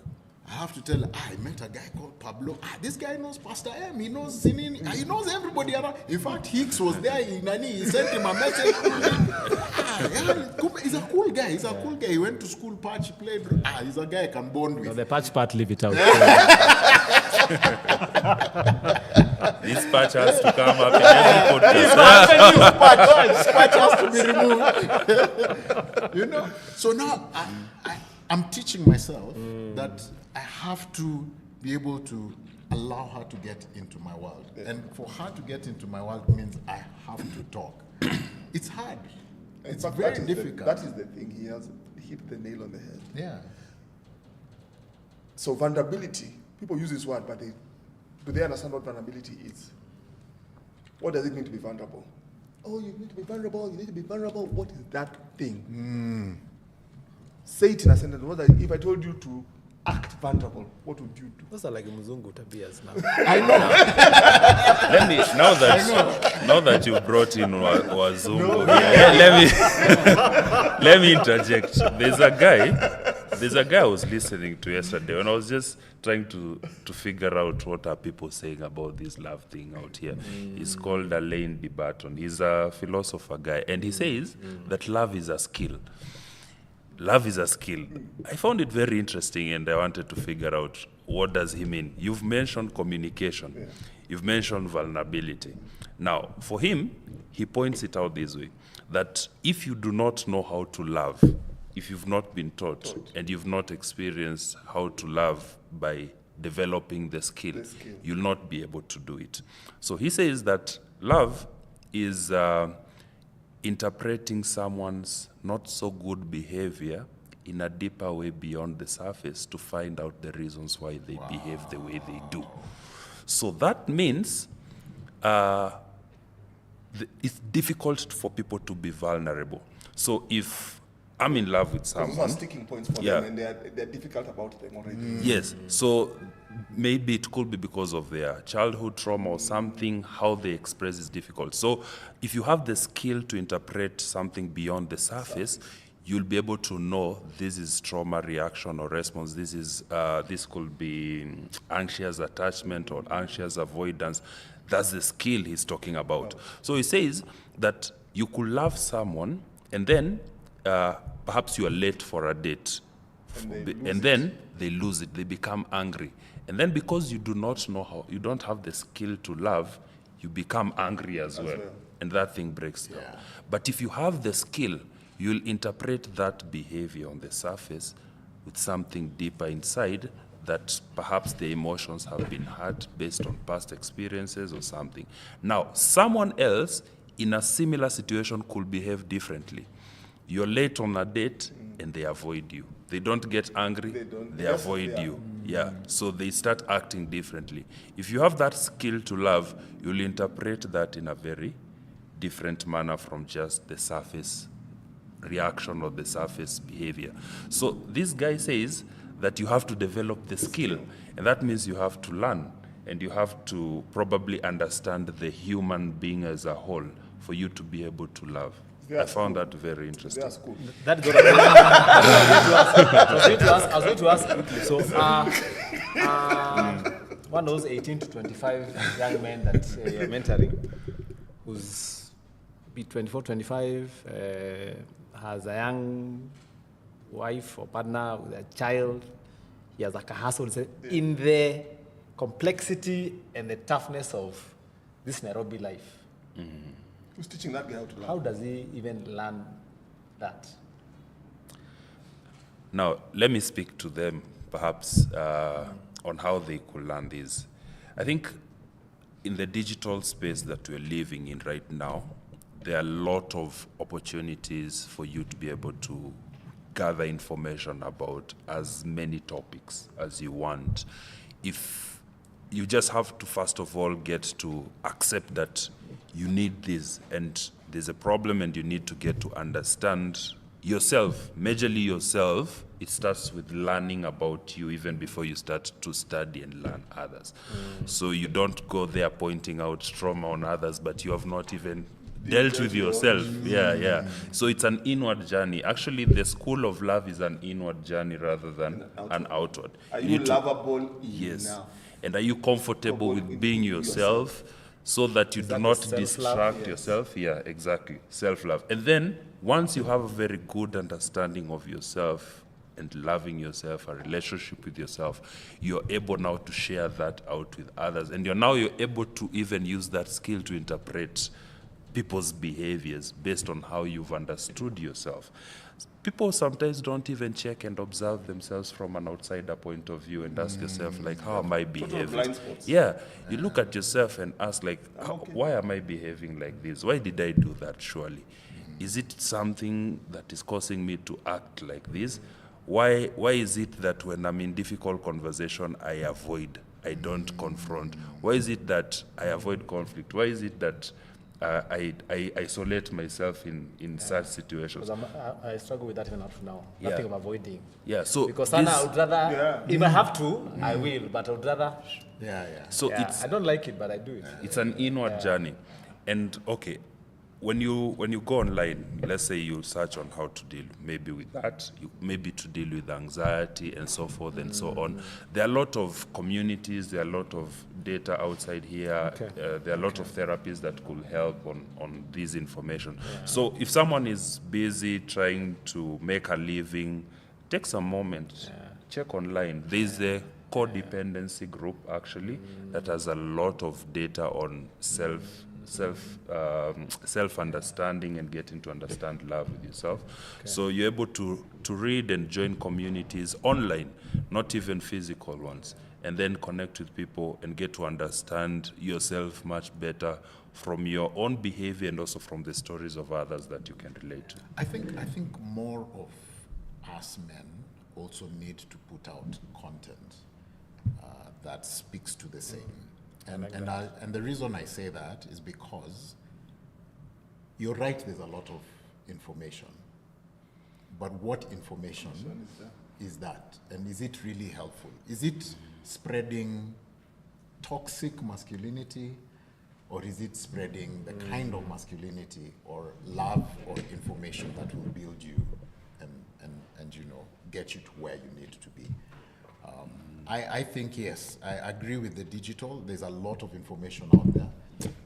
I have to tell her, I met a guy called Pablo. This guy knows Pastor M. He knows Sinin. He knows everybody around. In fact, Hicks was there in Nani. He sent him a message. He's a cool guy. He's a cool guy. He went to school, patch, he played. He's a guy I can bond with. No, the patch part, leave it out. This patch has to come up in every podcast. This patch has to be removed. So now I'm teaching myself that I have to be able to allow her to get into my world. And for her to get into my world means I have to talk. It's hard. It's very difficult. That is the thing. He has hit the nail on the head. Yeah. So vulnerability, people use this word, but do they understand what vulnerability is? What does it mean to be vulnerable? Oh, you need to be vulnerable. You need to be vulnerable. What is that thing? Say it in a sentence. If I told you to act vulnerable, what would you do? Those are like Muzungu tabias now. I know. Now that you brought in Wazungu, let me interject. There's a guy I was listening to yesterday, and I was just trying to figure out what are people saying about this love thing out here. He's called Alain de Botton. He's a philosopher guy, and he says that love is a skill. Love is a skill. I found it very interesting, and I wanted to figure out what does he mean. You've mentioned communication. Yeah. You've mentioned vulnerability. Now, for him, he points it out this way, that if you do not know how to love, if you've not been taught and you've not experienced how to love by developing the skill, you'll not be able to do it. So he says that love is interpreting someone's not so good behavior in a deeper way beyond the surface to find out the reasons why they behave the way they do. So that means it's difficult for people to be vulnerable. So if I'm in love with someone, those are sticking points for them, and they're difficult about them already. Yes. So maybe it could be because of their childhood trauma or something. How they express is difficult. So if you have the skill to interpret something beyond the surface, you'll be able to know this is trauma reaction or response. This could be anxious attachment or anxious avoidance. That's the skill he's talking about. So he says that you could love someone and then perhaps you are late for a date, and then they lose it. They become angry, and then because you do not know how, you don't have the skill to love, you become angry as well, and that thing breaks down. Yeah. But if you have the skill, you'll interpret that behavior on the surface with something deeper inside, that perhaps the emotions have been hurt based on past experiences or something. Now, someone else in a similar situation could behave differently. You're late on a date and they avoid you. They don't get angry, they avoid you. Yeah, so they start acting differently. If you have that skill to love, you'll interpret that in a very different manner from just the surface reaction or the surface behavior. So this guy says that you have to develop the skill, and that means you have to learn, and you have to probably understand the human being as a whole for you to be able to love. I found that very interesting. That's cool. That got I was going to ask quickly. So, one of those 18 to 25 young men that you're mentoring, who's be 24, 25, has a young wife or partner with a child, he has like a hustle. In the complexity and the toughness of this Nairobi life, Who's teaching that guy how to love? how does he even learn that? Now, let me speak to them, perhaps, on how they could learn this. I think in the digital space that we're living in right now, there are a lot of opportunities for you to be able to gather information about as many topics as you want. If you just have to, first of all, get to accept that you need this and there's a problem and you need to get to understand yourself, majorly yourself. It starts with learning about you even before you start to study and learn others. So you don't go there pointing out trauma on others, but you have not even dealt with yourself. Yeah. So it's an inward journey. Actually, the school of love is an inward journey rather than an outward. Are you need to- lovable Yes. enough? And are you comfortable with being yourself so that you do that not the self-love? distract Yes. yourself? Yeah, exactly. Self-love. And then once you have a very good understanding of yourself and loving yourself, a relationship with yourself, you're able now to share that out with others. And you're able to even use that skill to interpret people's behaviors based on how you've understood yourself. People sometimes don't even check and observe themselves from an outsider point of view and ask yourself, like, how am I behaving? blind spots. Yeah, you look at yourself and ask, like, why am I behaving like this? Why did I do that, surely? Is it something that is causing me to act like this? Why is it that when I'm in difficult conversation, I avoid, I don't confront? Why is it that I avoid conflict? Why is it that I isolate myself in such situations? Because I struggle with that even up to now. Yeah. Nothing of avoiding. Yeah, so Because Sana, I would rather, if I have to, I will, but I would rather, Yeah. so yeah, it's I don't like it, but I do it. It's an inward journey. And okay, when you go online, let's say you search on how to deal maybe with that, maybe to deal with anxiety and so forth and so on. There are a lot of communities, there are a lot of data outside here, there are a lot of therapies that could help on this information. So if someone is busy trying to make a living, take some moment, check online. There's a codependency group actually that has a lot of data on self-understanding and getting to understand love with yourself. So you're able to read and join communities online, not even physical ones, and then connect with people and get to understand yourself much better from your own behavior and also from the stories of others that you can relate to. I think more of us men also need to put out content that speaks to the same. And the reason I say that is because you're right, there's a lot of information. But what information is that? And is it really helpful? Is it spreading toxic masculinity, or is it spreading the kind of masculinity or love or information that will build you get you to where you need to be. I think, yes, I agree with the digital. There's a lot of information out there.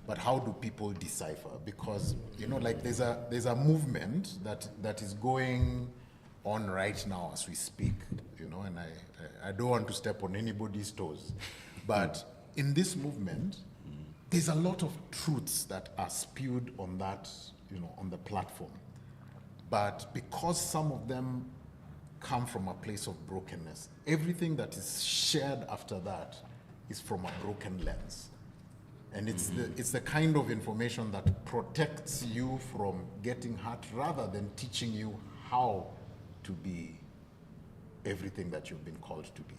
But how do people decipher? Because, like there's a movement that is going on right now as we speak, and I don't want to step on anybody's toes. But in this movement, there's a lot of truths that are spewed on that, on the platform. But because some of them come from a place of brokenness, everything that is shared after that is from a broken lens. And it's the kind of information that protects you from getting hurt rather than teaching you how to be everything that you've been called to be.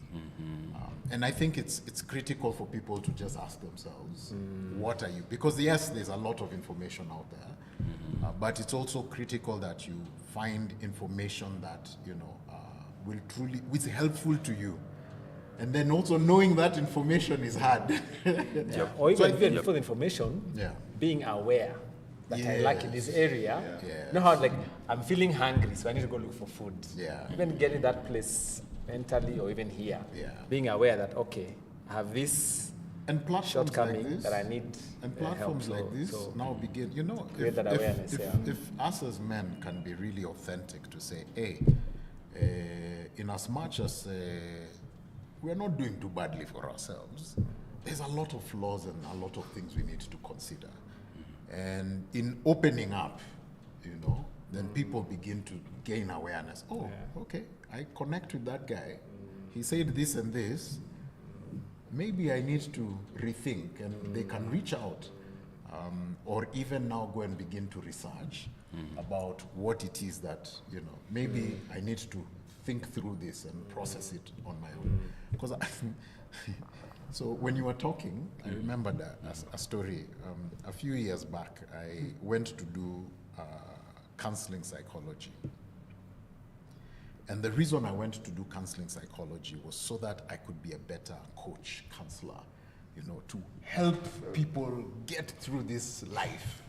And I think it's critical for people to just ask themselves, what are you? Because yes, there's a lot of information out there, but it's also critical that you find information that will truly, is helpful to you. And then also knowing that information is hard. Or even, So even before the information, being aware that I lack in this area. Yes. You know how I'm feeling hungry, so I need to go look for food. Yeah. Even getting that place mentally or even here. Yeah. Being aware that, okay, I have this And platforms shortcoming like this, that I need and platforms help. like this So now begin, create that awareness, if us as men can be really authentic to say, hey, in as much as we're not doing too badly for ourselves, there's a lot of flaws and a lot of things we need to consider. And in opening up, then people begin to gain awareness. Oh, okay, I connect with that guy. He said this and this. Maybe I need to rethink, and they can reach out, or even now go and begin to research about what it is that, maybe I need to think through this and process it on my own. Because so when you were talking, I remembered a story. A few years back, I went to do counseling psychology. And the reason I went to do counseling psychology was so that I could be a better coach, counselor, to help people get through this life,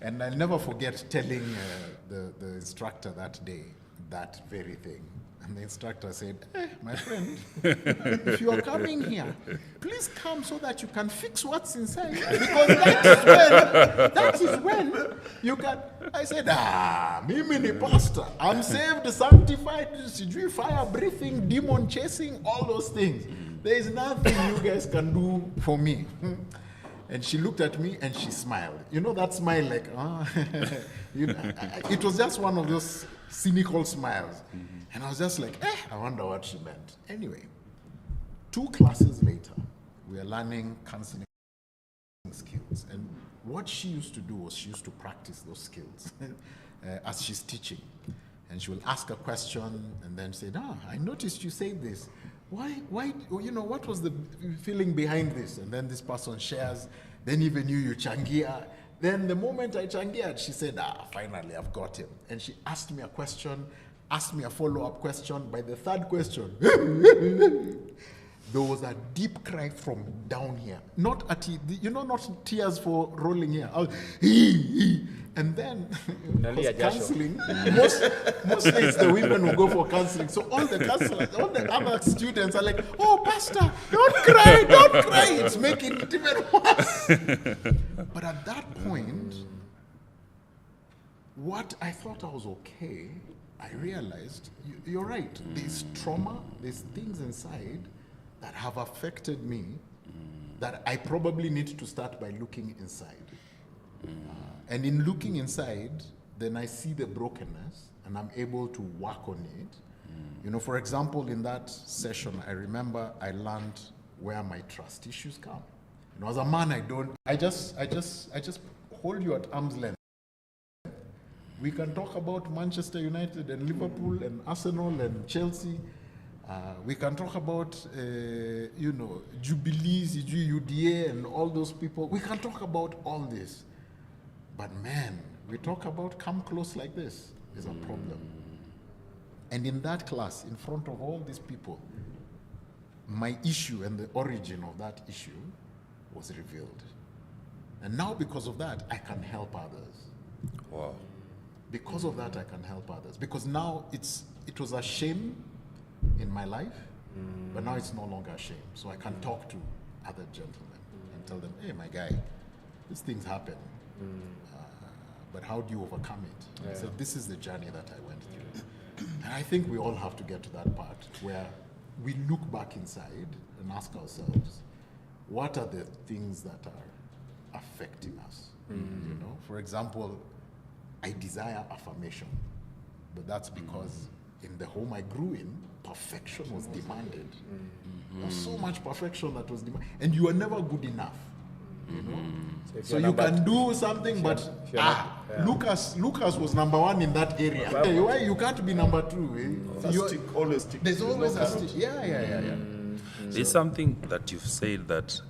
And I'll never forget telling the instructor that day that very thing. And the instructor said, my friend, if you are coming here, please come so that you can fix what's inside. Because that is when you can. I said, mimi pastor. I'm saved, sanctified, fire breathing, demon chasing, all those things. There is nothing you guys can do for me. And she looked at me and she smiled. That smile like, it was just one of those cynical smiles. And I was just like, I wonder what she meant. Anyway, 2 classes later, we are learning counseling skills. And what she used to do was she used to practice those skills as she's teaching. And she will ask a question and then say, I noticed you said this. Why, what was the feeling behind this? And then this person shares, then even you changia. Then the moment I changiaed, she said, finally, I've got him. And she asked me a question, asked me a follow-up question. By the 3rd question, there was a deep cry from down here. Not not tears for rolling here. And then, counseling, mostly it's the women who go for counseling. So all the counselors, all the other students are like, oh, pastor, don't cry. It's making it even worse. But at that point, what I thought I was okay, I realized, you're right. There's trauma, there's things inside that have affected me that I probably need to start by looking inside. And in looking inside, then I see the brokenness and I'm able to work on it. For example, in that session, I remember I learned where my trust issues come. As a man, I just hold you at arm's length. We can talk about Manchester United and Liverpool and Arsenal and Chelsea. We can talk about, Jubilees, UDA and all those people. We can talk about all this. But man, we talk about come close like this is a problem. And in that class, in front of all these people, my issue and the origin of that issue was revealed. And now because of that, I can help others. Wow. Because of that, I can help others. Because now it's it was a shame in my life, but now it's no longer a shame. So I can talk to other gentlemen and tell them, hey, my guy, these things happen. But how do you overcome it? Yeah. So this is the journey that I went through. And I think we all have to get to that part where we look back inside and ask ourselves, what are the things that are affecting us? You know, for example, I desire affirmation, but that's because in the home I grew in, perfection was demanded. There was so much perfection that was demanded, and you were never good enough. You know, so you can do something, but Lucas was number one in that area. Hey, why you can't be number two? Always stick. There's always a stick. Yeah. There's something that you've said that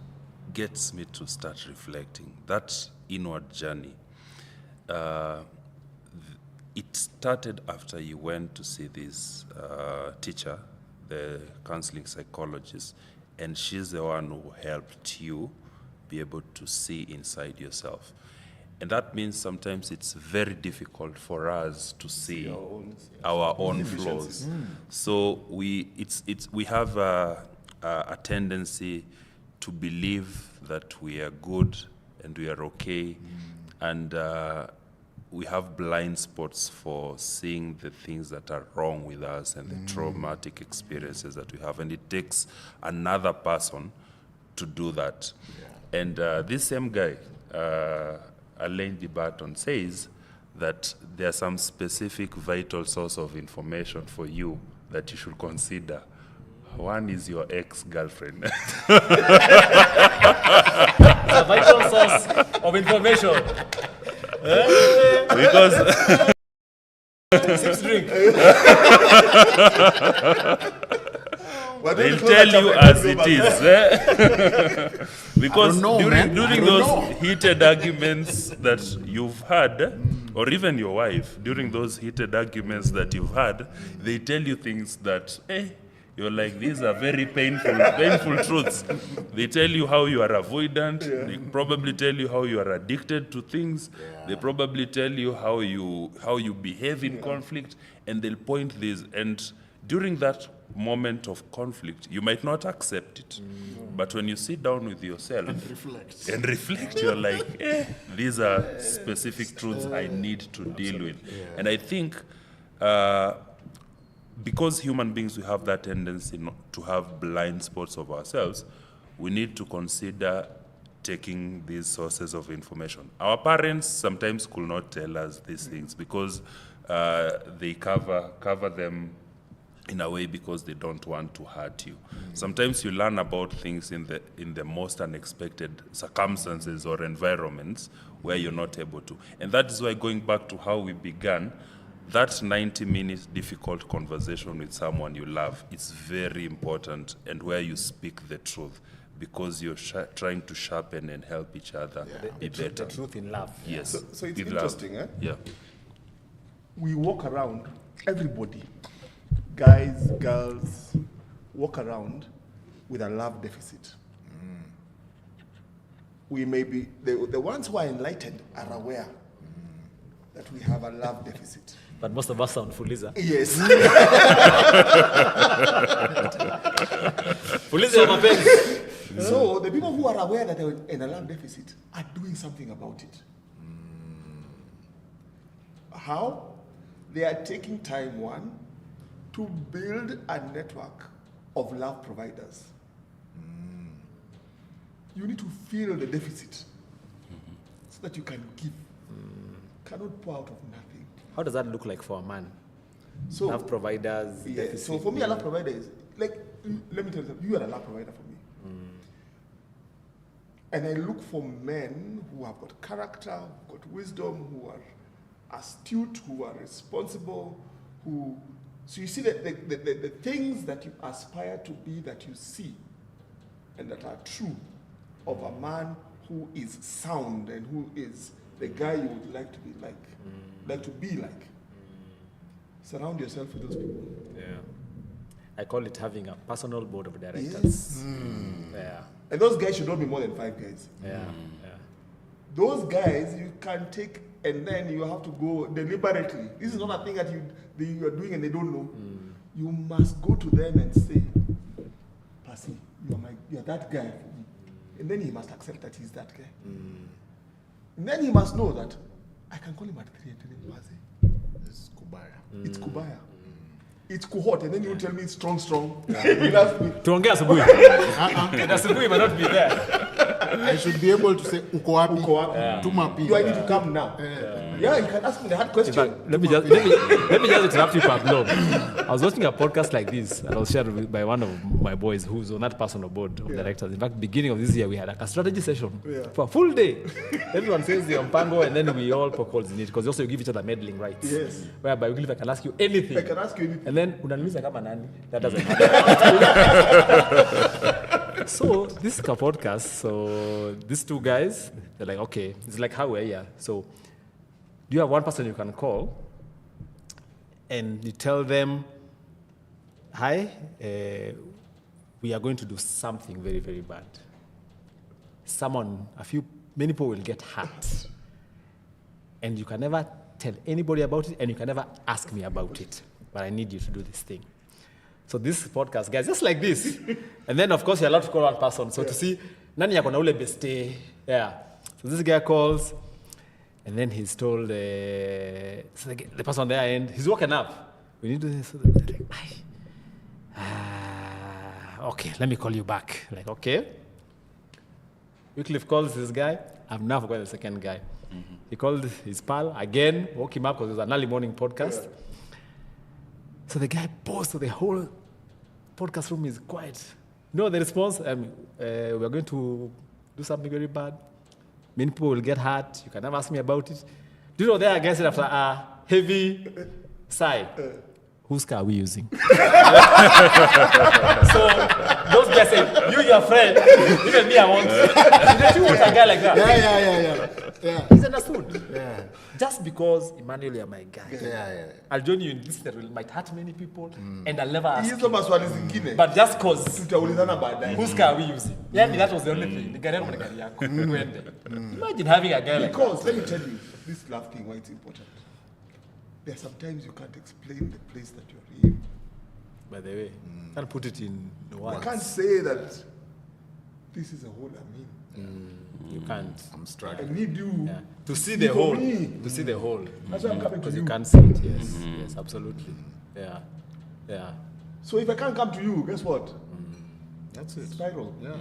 gets me to start reflecting. That inward journey. It started after you went to see this teacher, the counseling psychologist, and she's the one who helped you be able to see inside yourself. And that means sometimes it's very difficult for us to see our own flaws. So we have a tendency to believe that we are good and we are okay, and we have blind spots for seeing the things that are wrong with us and the traumatic experiences that we have. And it takes another person to do that. Yeah. And this same guy, Alain de Botton, says that there are some specific vital source of information for you that you should consider. One is your ex-girlfriend. A vital source of information. Because Six drink. they'll tell you as it is. Because during those heated arguments that you've had, or even your wife, during those heated arguments that you've had, they tell you things that, you're like, these are very painful truths. They tell you how you are avoidant. Yeah. They probably tell you how you are addicted to things. Yeah. They probably tell you how you behave in conflict, and they'll point these. And during that moment of conflict, you might not accept it. But when you sit down with yourself and reflect, you're like, these are specific truths I need to deal with. Yeah. And I think because human beings, we have that tendency not to have blind spots of ourselves, we need to consider taking these sources of information. Our parents sometimes could not tell us these things because they cover them in a way because they don't want to hurt you. Sometimes you learn about things in the most unexpected circumstances or environments where you're not able to. And that is why, going back to how we began, that 90-minute difficult conversation with someone you love is very important, and where you speak the truth, because you're trying to sharpen and help each other be better. The truth in love. Yes. So it's with interesting, love. Yeah. We walk around, everybody, guys, girls, walk around with a love deficit. We may be, the ones who are enlightened are aware that we have a love deficit. But most of us sound Fuliza. Yes. Fuliza mapenzi. So the people who are aware that they're in a love deficit are doing something about it. How? They are taking time, one, to build a network of love providers. You need to fill the deficit so that you can give. Cannot pour out of nothing. How does that look like for a man? So love providers. Yeah. So for me, a love provider is like, let me tell you something. You are a love provider for me. And I look for men who have got character, who got wisdom, who are astute, who are responsible, who. So you see the things that you aspire to be, that you see, and that are true of a man who is sound and who is the guy you would like to be like. Surround yourself with those people. Yeah. I call it having a personal board of directors. Yes. Yeah. And those guys should not be more than 5 guys. Yeah. Those guys, you can take and then you have to go deliberately. This is not a thing that you are doing and they don't know. You must go to them and say, Percy, you're that guy for me. And then he must accept that he's that guy. And then he must know that I can call him at 3 and tell him, Percy. It's Kubaya. It's Kubaya. It's cohort, and then you tell me it's strong. You ask me, Tuongea asubuhi. Na asubuhi might not be there. I should be able to say, Uko wapi? Tuma pi. do I need to come now? Yeah, you can ask me the hard question. Let me just interrupt you, Pablo. I was watching a podcast like this, and I was shared by one of my boys who's on that personal board of directors. In fact, beginning of this year, we had like a strategy session for a full day. Everyone says the Mpango, and then we all poke holes in it, because also you give each other meddling rights. Yes. Whereby we I can ask you anything. I can ask you anything. And then, unaniuliza kama nani? That doesn't matter. So, this is a podcast. So, these two guys, they're like, okay, it's like how we're here. So, you have one person you can call, and you tell them, hi, we are going to do something very, very bad. Many people will get hurt. And you can never tell anybody about it, and you can never ask me about it. But I need you to do this thing. So this podcast, guys, just like this. And then, of course, you're allowed to call one person. So to see, nani yako na ule beste. Yeah. So this guy calls, and then he's told, so the person on their end, he's woken up. We need to do this. So they're like, okay, let me call you back. Like, okay. Wycliffe calls this guy. I've now forgotten the second guy. He called his pal again, woke him up because it was an early morning podcast. So the guy paused, so the whole podcast room is quiet. No, the response, we're going to do something very bad. Many people will get hurt. You can never ask me about it. Do you know there against it after a heavy sigh? Whose car are we using? So those guys say, you, your friend, even me, I want. Did you want a guy like that? Yeah. He's understood. Yeah. Just because, Emmanuel, you're my guy. Yeah. I'll join you in this that might hurt many people, and I'll never ask Hizo you. maswali zingine But just cause, tutaulizana baadaye. whose car are we using? Yeah, that was the only thing. The gari yangu ni gari yako. Tuende. Imagine having a guy like that. Because let me tell you, this love thing, why it's important. There are sometimes you can't explain the place that you're in. By the way, can't put it in the I words. can't say that this is a whole Amin. You can't. I'm I struggling. need you To see the whole. me. To see the whole. That's why I'm coming to Because you you. can't see it. Yes. Yes, absolutely. Yeah. So if I can't come to you, guess what? That's it. Spiral. Yeah.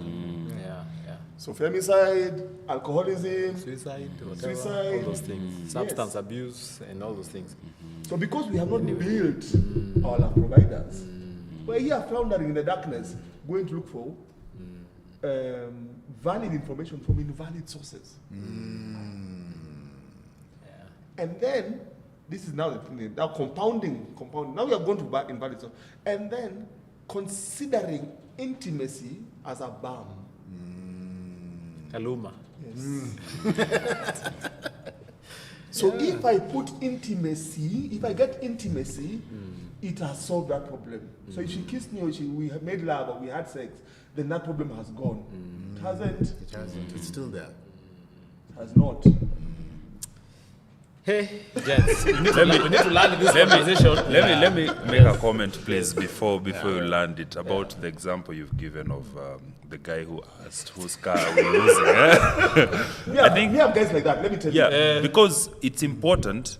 Yeah. So femicide, alcoholism. Suicide, whatever, Suicide. all those things. Substance abuse and all those things. So because we have not built our love providers, we're here floundering in the darkness, going to look for valid information from invalid sources. And then, this is now the thing, now compounding. Now we are going to invalid sources. And then considering intimacy as a balm. Kaluma. Yes. So if I put intimacy, if I get intimacy, it has solved that problem. So if she kissed me or we made love or we had sex, then that problem has gone. It hasn't. It hasn't. It's still there. It has not. Hey, gents, we need to learn this conversation. Let me make a comment, please, before you land it, about the example you've given of the guy who asked whose car we're using. I think we have guys like that. Let me tell you. Because it's important,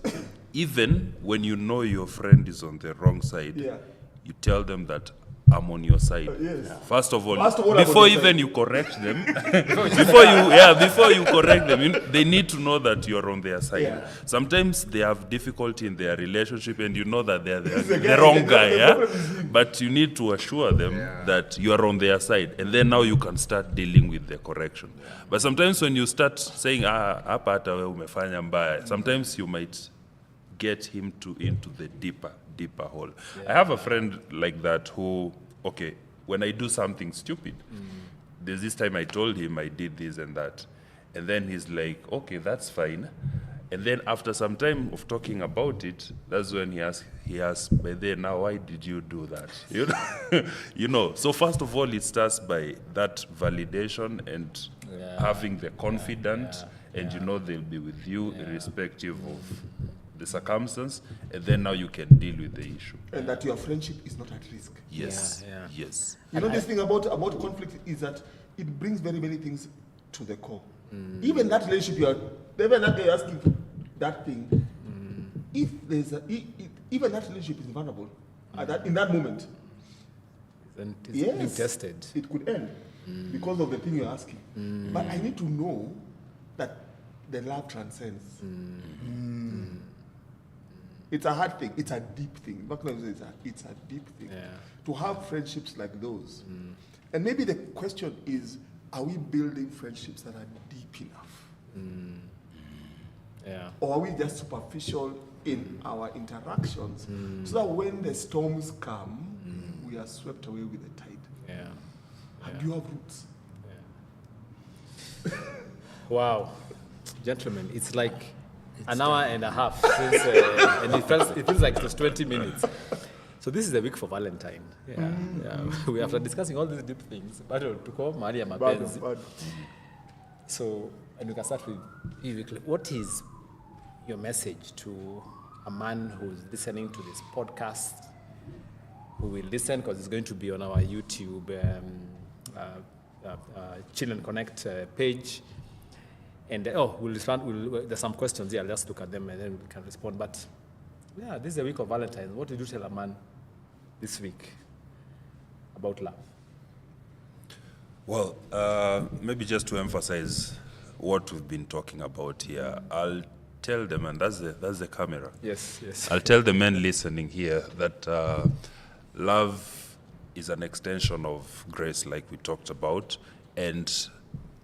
even when you know your friend is on the wrong side, you tell them that I'm on your side. Yes. First of all, before even you correct them, before you correct them, they need to know that you're on their side. Yeah. Sometimes they have difficulty in their relationship, and you know that they're the wrong guy. But you need to assure them that you are on their side, and then now you can start dealing with the correction. But sometimes when you start saying, hapa hata wewe umefanya mbaya, sometimes you might get him into the deeper hole. I have a friend like that who, okay, when I do something stupid, there's this time I told him I did this and that, and then he's like, okay, that's fine. And then after some time of talking about it, that's when he asks, by then, now why did you do that? You know. So first of all, it starts by that validation and having the confidence and you know they'll be with you Yeah. irrespective of the circumstance, and then now you can deal with the issue. And that your friendship is not at risk. Yes, Yeah. yes. You know, this thing about conflict is that it brings very many things to the core. Even that relationship even that guy asking for that thing, if there's even that relationship is vulnerable in that moment, And it's being yes, tested. it could end because of the thing you're asking. But I need to know that the love transcends. It's a hard thing. It's a deep thing. It's a deep thing. Yeah. To have friendships like those. And maybe the question is, are we building friendships that are deep enough? Yeah. Or are we just superficial in our interactions so that when the storms come, we are swept away with the tide? Yeah. And do you have roots? Wow. Gentlemen, it's like an hour and a half since, and it feels like it was 20 minutes. So this is the week for Valentine. Yeah. We after discussing all these deep things, bado tuko mahali ya mapenzi. So, and we can start with you, Wycliffe. What is your message to a man who's listening to this podcast, who will listen because it's going to be on our YouTube Chill and Connect page? And we'll respond. There's some questions here. I'll just look at them and then we can respond. But yeah, this is the week of Valentine's. What did you tell a man this week about love? Well, maybe just to emphasize what we've been talking about here, I'll tell them, and that's the camera. Yes. I'll tell the men listening here that love is an extension of grace, like we talked about, and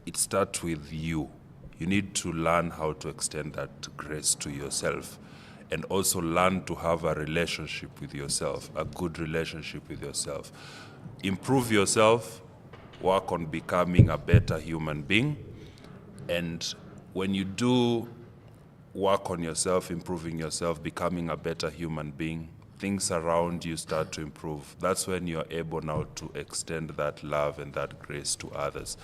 it starts with you. You need to learn how to extend that grace to yourself, and also learn to have a relationship with yourself, a good relationship with yourself. Improve yourself, work on becoming a better human being, and when you do work on yourself, improving yourself, becoming a better human being, things around you start to improve. That's when you're able now to extend that love and that grace to others.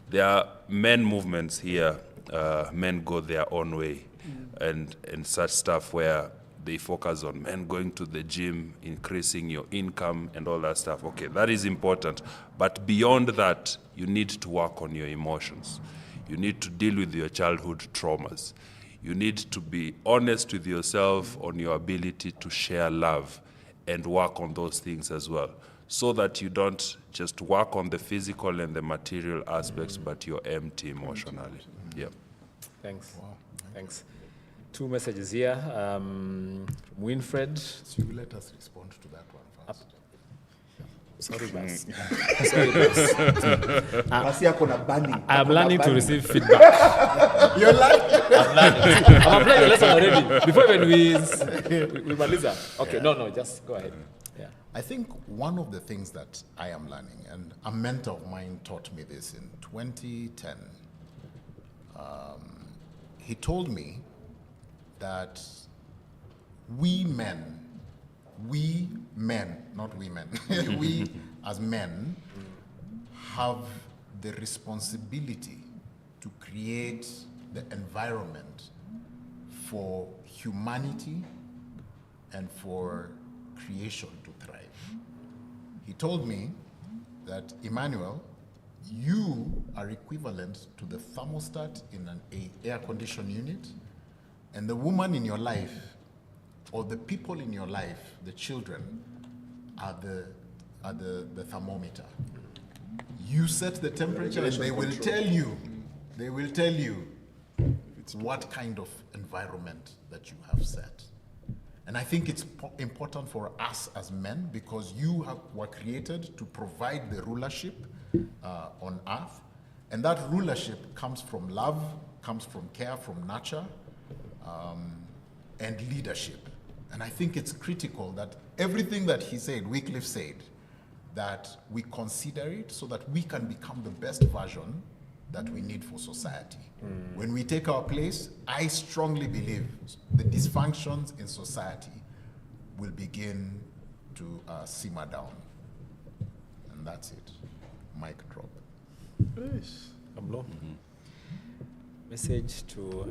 There are men movements here, men go their own way, and such stuff where they focus on men going to the gym, increasing your income and all that stuff. Okay, that is important. But beyond that, you need to work on your emotions. You need to deal with your childhood traumas. You need to be honest with yourself on your ability to share love and work on those things as well, so that you don't just work on the physical and the material aspects, but you're empty emotionally. Yeah. Thanks. Wow. Thanks. Two messages here from Winfred. So you let us respond to that one first. Sorry, Bas. Basi yako na burning. I am learning to receive feedback. You're like, I'm applying the lesson already. Before even we maliza. Okay, no, just go ahead. Yeah. I think one of the things that I am learning, and a mentor of mine taught me this in 2010, he told me that we men, not women, we as men have the responsibility to create the environment for humanity and for creation to thrive. He told me that, Emmanuel, you are equivalent to the thermostat in an air-conditioned unit, and the woman in your life, or the people in your life, the children, are the thermometer. You set the temperature, and they will tell you what kind of environment that you have set. And I think it's important for us as men, because were created to provide the rulership on earth. And that rulership comes from love, comes from care, from nurture, and leadership. And I think it's critical that everything that he said, Wycliffe said, that we consider it so that we can become the best version that we need for society. When we take our place, I strongly believe the dysfunctions in society will begin to simmer down. And that's it. Mic drop. Message to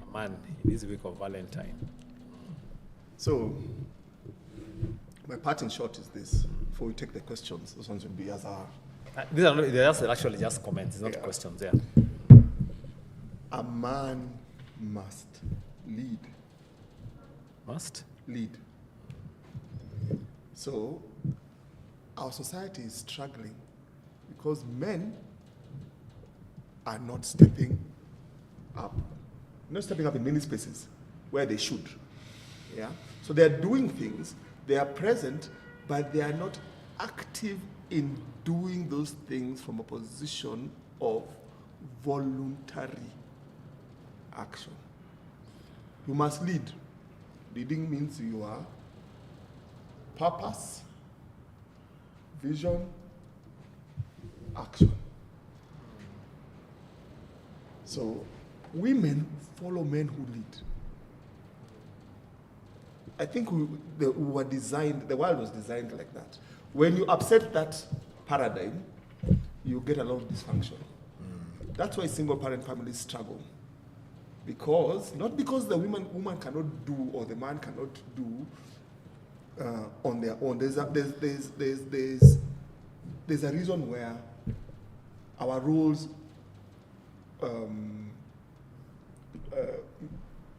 a man in this week of Valentine. So, my part in short is this. Before we take the questions, those ones will be as our... These are not, they're actually just comments, it's not Yeah. questions. Yeah. A man must lead. Must? Lead. So, our society is struggling because men are not stepping up. Not stepping up in many spaces where they should. Yeah? So they are doing things, they are present, but they are not active in doing those things from a position of voluntary action. You must lead. Leading means you are purpose, vision, action. So women follow men who lead. I think we were designed, the world was designed like that. When you upset that paradigm, you get a lot of dysfunction. That's why single parent families struggle. Because, not because the woman cannot do or the man cannot do on their own. There's a reason where our roles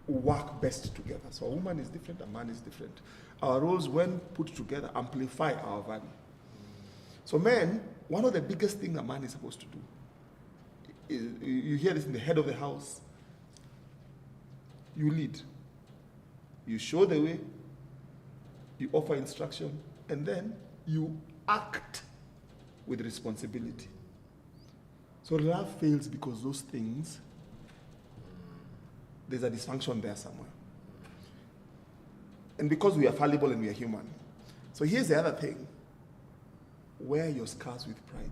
work best together. So a woman is different, a man is different. Our roles, when put together, amplify our value. So men, one of the biggest things a man is supposed to do is, you hear this in the head of the house, you lead. You show the way, you offer instruction, and then you act with responsibility. So love fails because those things, there's a dysfunction there somewhere. And because we are fallible and we are human. So here's the other thing. Wear your scars with pride.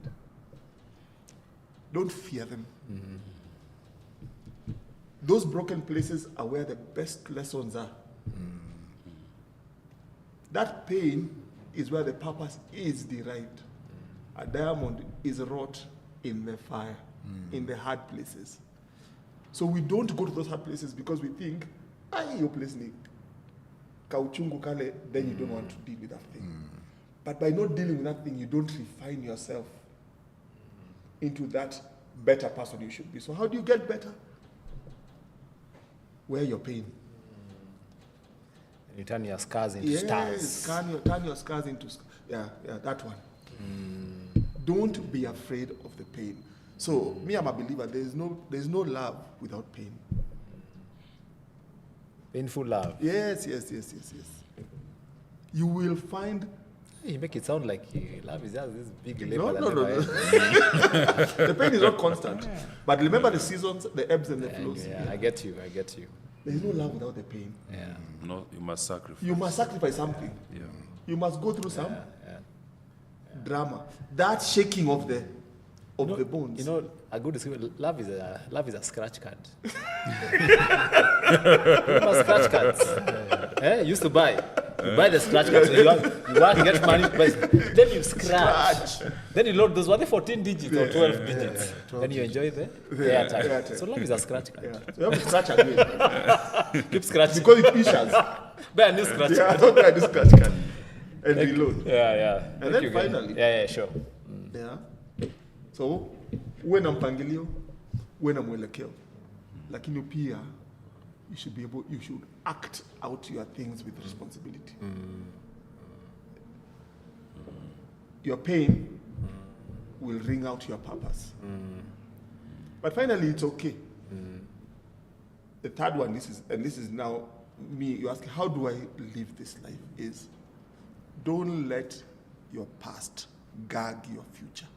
Don't fear them. Those broken places are where the best lessons are. That pain is where the purpose is derived. A diamond is wrought in the fire, in the hard places. So we don't go to those hard places because we think, your place ni kauchungu kale, then you don't want to deal with that thing. But by not dealing with that thing, you don't refine yourself into that better person you should be. So how do you get better? Wear your pain. And you turn your scars into stars. Turn your scars into, that one. Don't be afraid of the pain. So, me, I'm a believer, there's no love without pain. Painful love. Yes. You will find... You make it sound like love is just this big labor. No. The pain is not constant. But remember the seasons, the ebbs and the flows. Yeah, I get you. There's no love without the pain. Yeah. No, you must sacrifice. You must sacrifice something. Yeah. You must go through some drama. That shaking of the bones. You know, a good description. Love is a scratch card. Remember scratch cards? Used to buy. You buy the scratch cards. You want to get money. Then you scratch. Then you load those. Were they 14 digits or 12 digits? Then you enjoy the airtime. So love is a scratch card. Yeah. So you have to scratch again. Keep scratching. Because it issues. Buy a new scratch card. Don't buy a new scratch card. And reload. Yeah. And then finally. Yeah, sure. Yeah. So, uwe na mpangilio, uwe na mwelekeo. Lakini pia, you should act out your things with responsibility. Your pain will ring out your purpose. But finally, it's okay. The third one, this is now me, you ask, how do I live this life? Is don't let your past gag your future.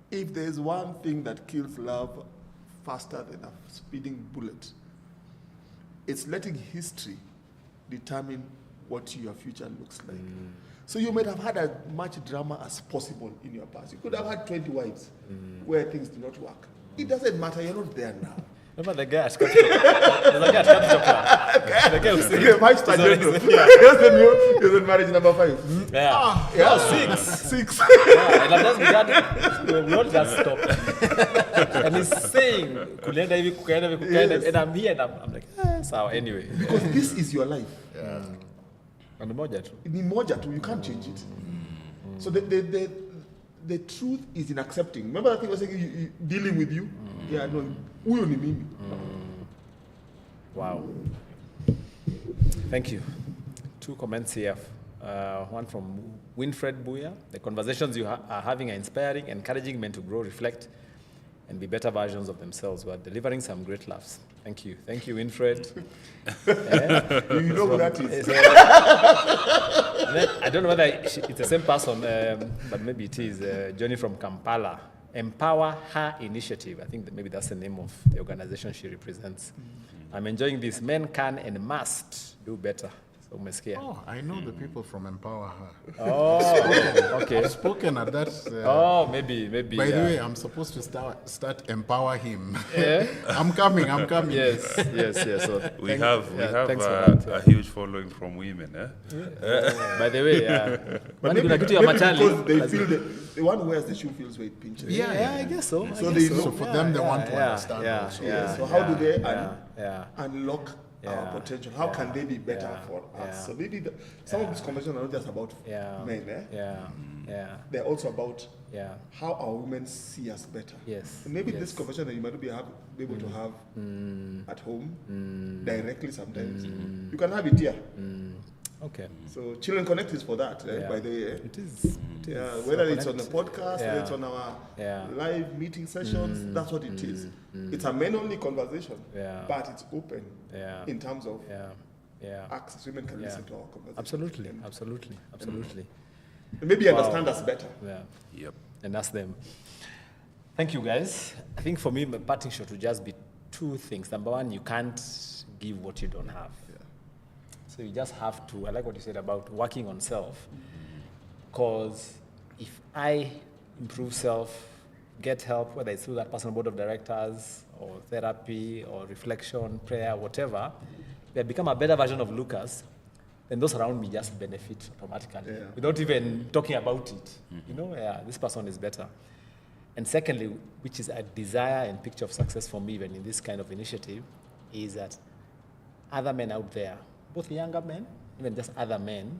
If there's one thing that kills love faster than a speeding bullet, it's letting history determine what your future looks like. So you might have had as much drama as possible in your past. You could have had 20 wives where things did not work. It doesn't matter, you're not there now. Remember the guy at Capital? There's a guy at Capital Club. The guy who sings. Okay, five star general. He was in marriage number 5. Yeah. Yeah. No, 6. 6. Yeah, and I've just begun. We not just stopped. And he's saying, "Kulenda hivi, kukaenda hivi, kukaenda," Yes. and I'm here and I'm like, so anyway. Because this is your life. And moja tu. Ni moja tu, you can't change it. So the truth is in accepting. Remember that thing I was saying, dealing with you? Yeah, no, huyo ni mimi. Wow. Thank you. 2 comments here. One from Winfred Buya. The conversations you are having are inspiring, encouraging men to grow, reflect, and be better versions of themselves. We are delivering some great laughs. Thank you. Thank you, Winfred. You know who that is. I don't know whether it's the same person, but maybe it is. Johnny from Kampala. Empower Her Initiative. I think that maybe that's the name of the organization she represents. I'm enjoying this. Men can and must do better. So umesikia. Oh, I know the people from Empower Her. Oh, okay. I've spoken at that. Maybe. By the way, I'm supposed to start empower him. Yeah. I'm coming. Yes. So We have thanks for that. a huge following from women. By the way, But Kwani kuna kitu ya maybe machali? because they feel the one who wears the shoe feels where it pinches. Yeah, I guess so. So they know. So for them, they want to understand also. So how do they Yeah. unlock our potential? How can they be better for us? So maybe some of these conversations are not just about men. Yeah. They're also about Yeah. how our women see us better. Yes. And maybe yes. this conversation that you might not be able to have at home directly sometimes. You can have it here. Okay. So Children Connect is for that, by the way. It is. Yeah, whether it's on the podcast, whether it's on our Yeah. live meeting sessions, that's what it is. It's a men-only conversation, but it's open in terms of access. Women can listen to our conversation. Absolutely. And maybe understand us better. Yeah. Yep. And that's them. Thank you, guys. I think for me, my parting shot would just be 2 things. Number 1, you can't give what you don't have. So you just have to, I like what you said about working on self. Because if I improve self, get help, whether it's through that personal board of directors or therapy or reflection, prayer, whatever, they become a better version of Lucas, then those around me just benefit automatically without even talking about it. You know, this person is better. And secondly, which is a desire and picture of success for me even in this kind of initiative, is that other men out there, both younger men, even just other men,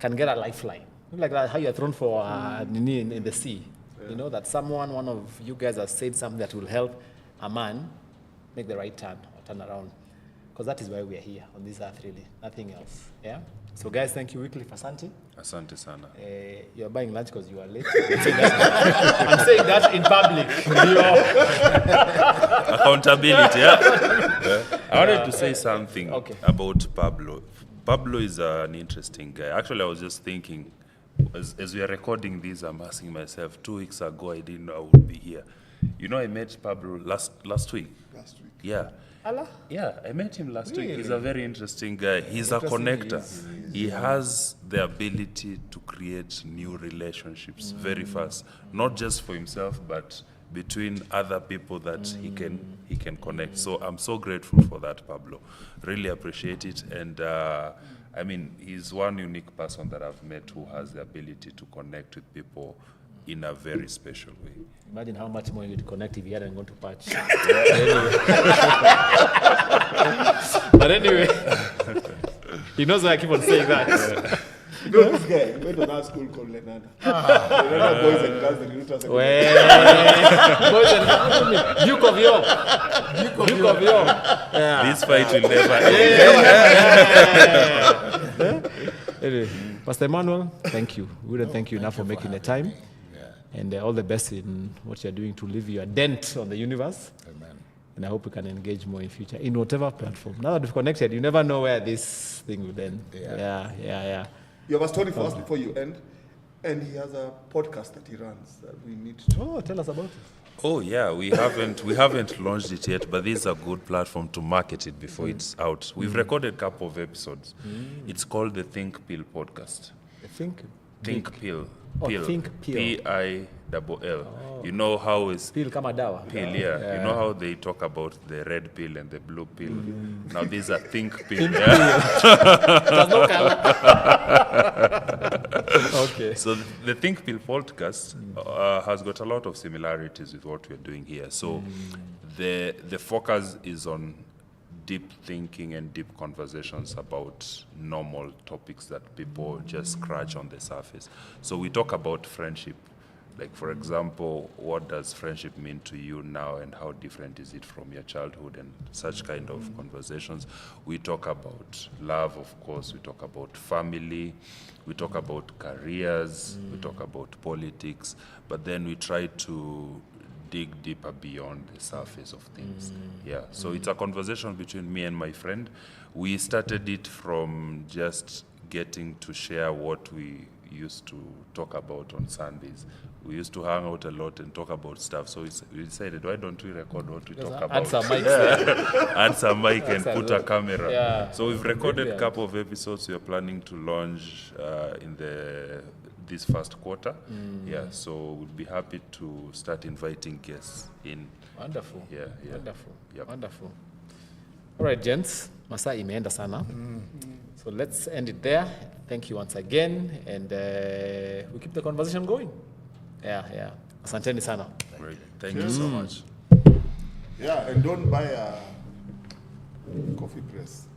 can get a lifeline. Like that, how you're thrown for in the sea. You know, that one of you guys has said something that will help a man make the right turn or turn around. Because that is why we are here on this earth, really. Nothing else. Yeah? So, guys, thank you, Wycliffe. Asante. Asante sana. You're buying lunch because you are late. I'm saying that in public. Accountability, I wanted to say something about Pablo. Pablo is an interesting guy. Actually, I was just thinking, as we are recording this, I'm asking myself, 2 weeks ago, I didn't know I would be here. You know, I met Pablo last week. Last week. Yeah. Allah? Yeah, I met him last week. He's a very interesting guy. He's a connector. He has the ability to create new relationships very fast, not just for himself, but between other people that he can connect. So I'm so grateful for that, Pablo. Really appreciate it. And I mean, he's one unique person that I've met who has the ability to connect with people in a very special way. Imagine how much more you'd connect if you hadn't gone to Patch. But anyway, he knows why I keep on saying that. You know this guy, he went to that school called Lenana. Lenana Boys and Girls, the recruiters. Boys and Girls, Duke of York. Duke of York. Yeah. This fight will never end. Anyway, Pastor Emmanuel, thank you. We wouldn't thank you enough for making the time. And all the best in what you're doing to leave your dent on the universe. Amen. And I hope we can engage more in future, in whatever platform. Now that we've connected, you never know where this thing will end. Yeah. You have a story for us before you end, and he has a podcast that he runs that we need to. Oh, tell us about it. Oh yeah, we haven't launched it yet, but this is a good platform to market it before it's out. We've recorded a couple of episodes. It's called the Think Pill podcast. I think Think pill. Oh, think pill. P-I-L-L. You know how is Pill kama dawa. pill, yeah. You know how they talk about the red pill and the blue pill? Now these are think pill. Yeah. There's no color. Okay. So the Think Pill podcast has got a lot of similarities with what we're doing here. So the focus is on deep thinking and deep conversations about normal topics that people just scratch on the surface. So we talk about friendship. Like, for example, what does friendship mean to you now and how different is it from your childhood and such kind of conversations. We talk about love, of course. We talk about family. We talk about careers. We talk about politics. But then we try to dig deeper beyond the surface of things. Yeah, so it's a conversation between me and my friend. We started it from just getting to share what we used to talk about on Sundays. We used to hang out a lot and talk about stuff. So we decided, why don't we record what we talk about? Add some mics there. Add some mic and put a camera. Yeah. So we've recorded a Brilliant. couple of episodes. We are planning to launch in this first quarter. Yeah, so we'll be happy to start inviting guests in. Wonderful. Yeah. Wonderful. Yep. Wonderful. All right, gents. Masaa imeenda sana. So let's end it there. Thank you once again, and we keep the conversation going. Yeah. Asanteni sana. Great. Thank you so much. Yeah, and don't buy a coffee press.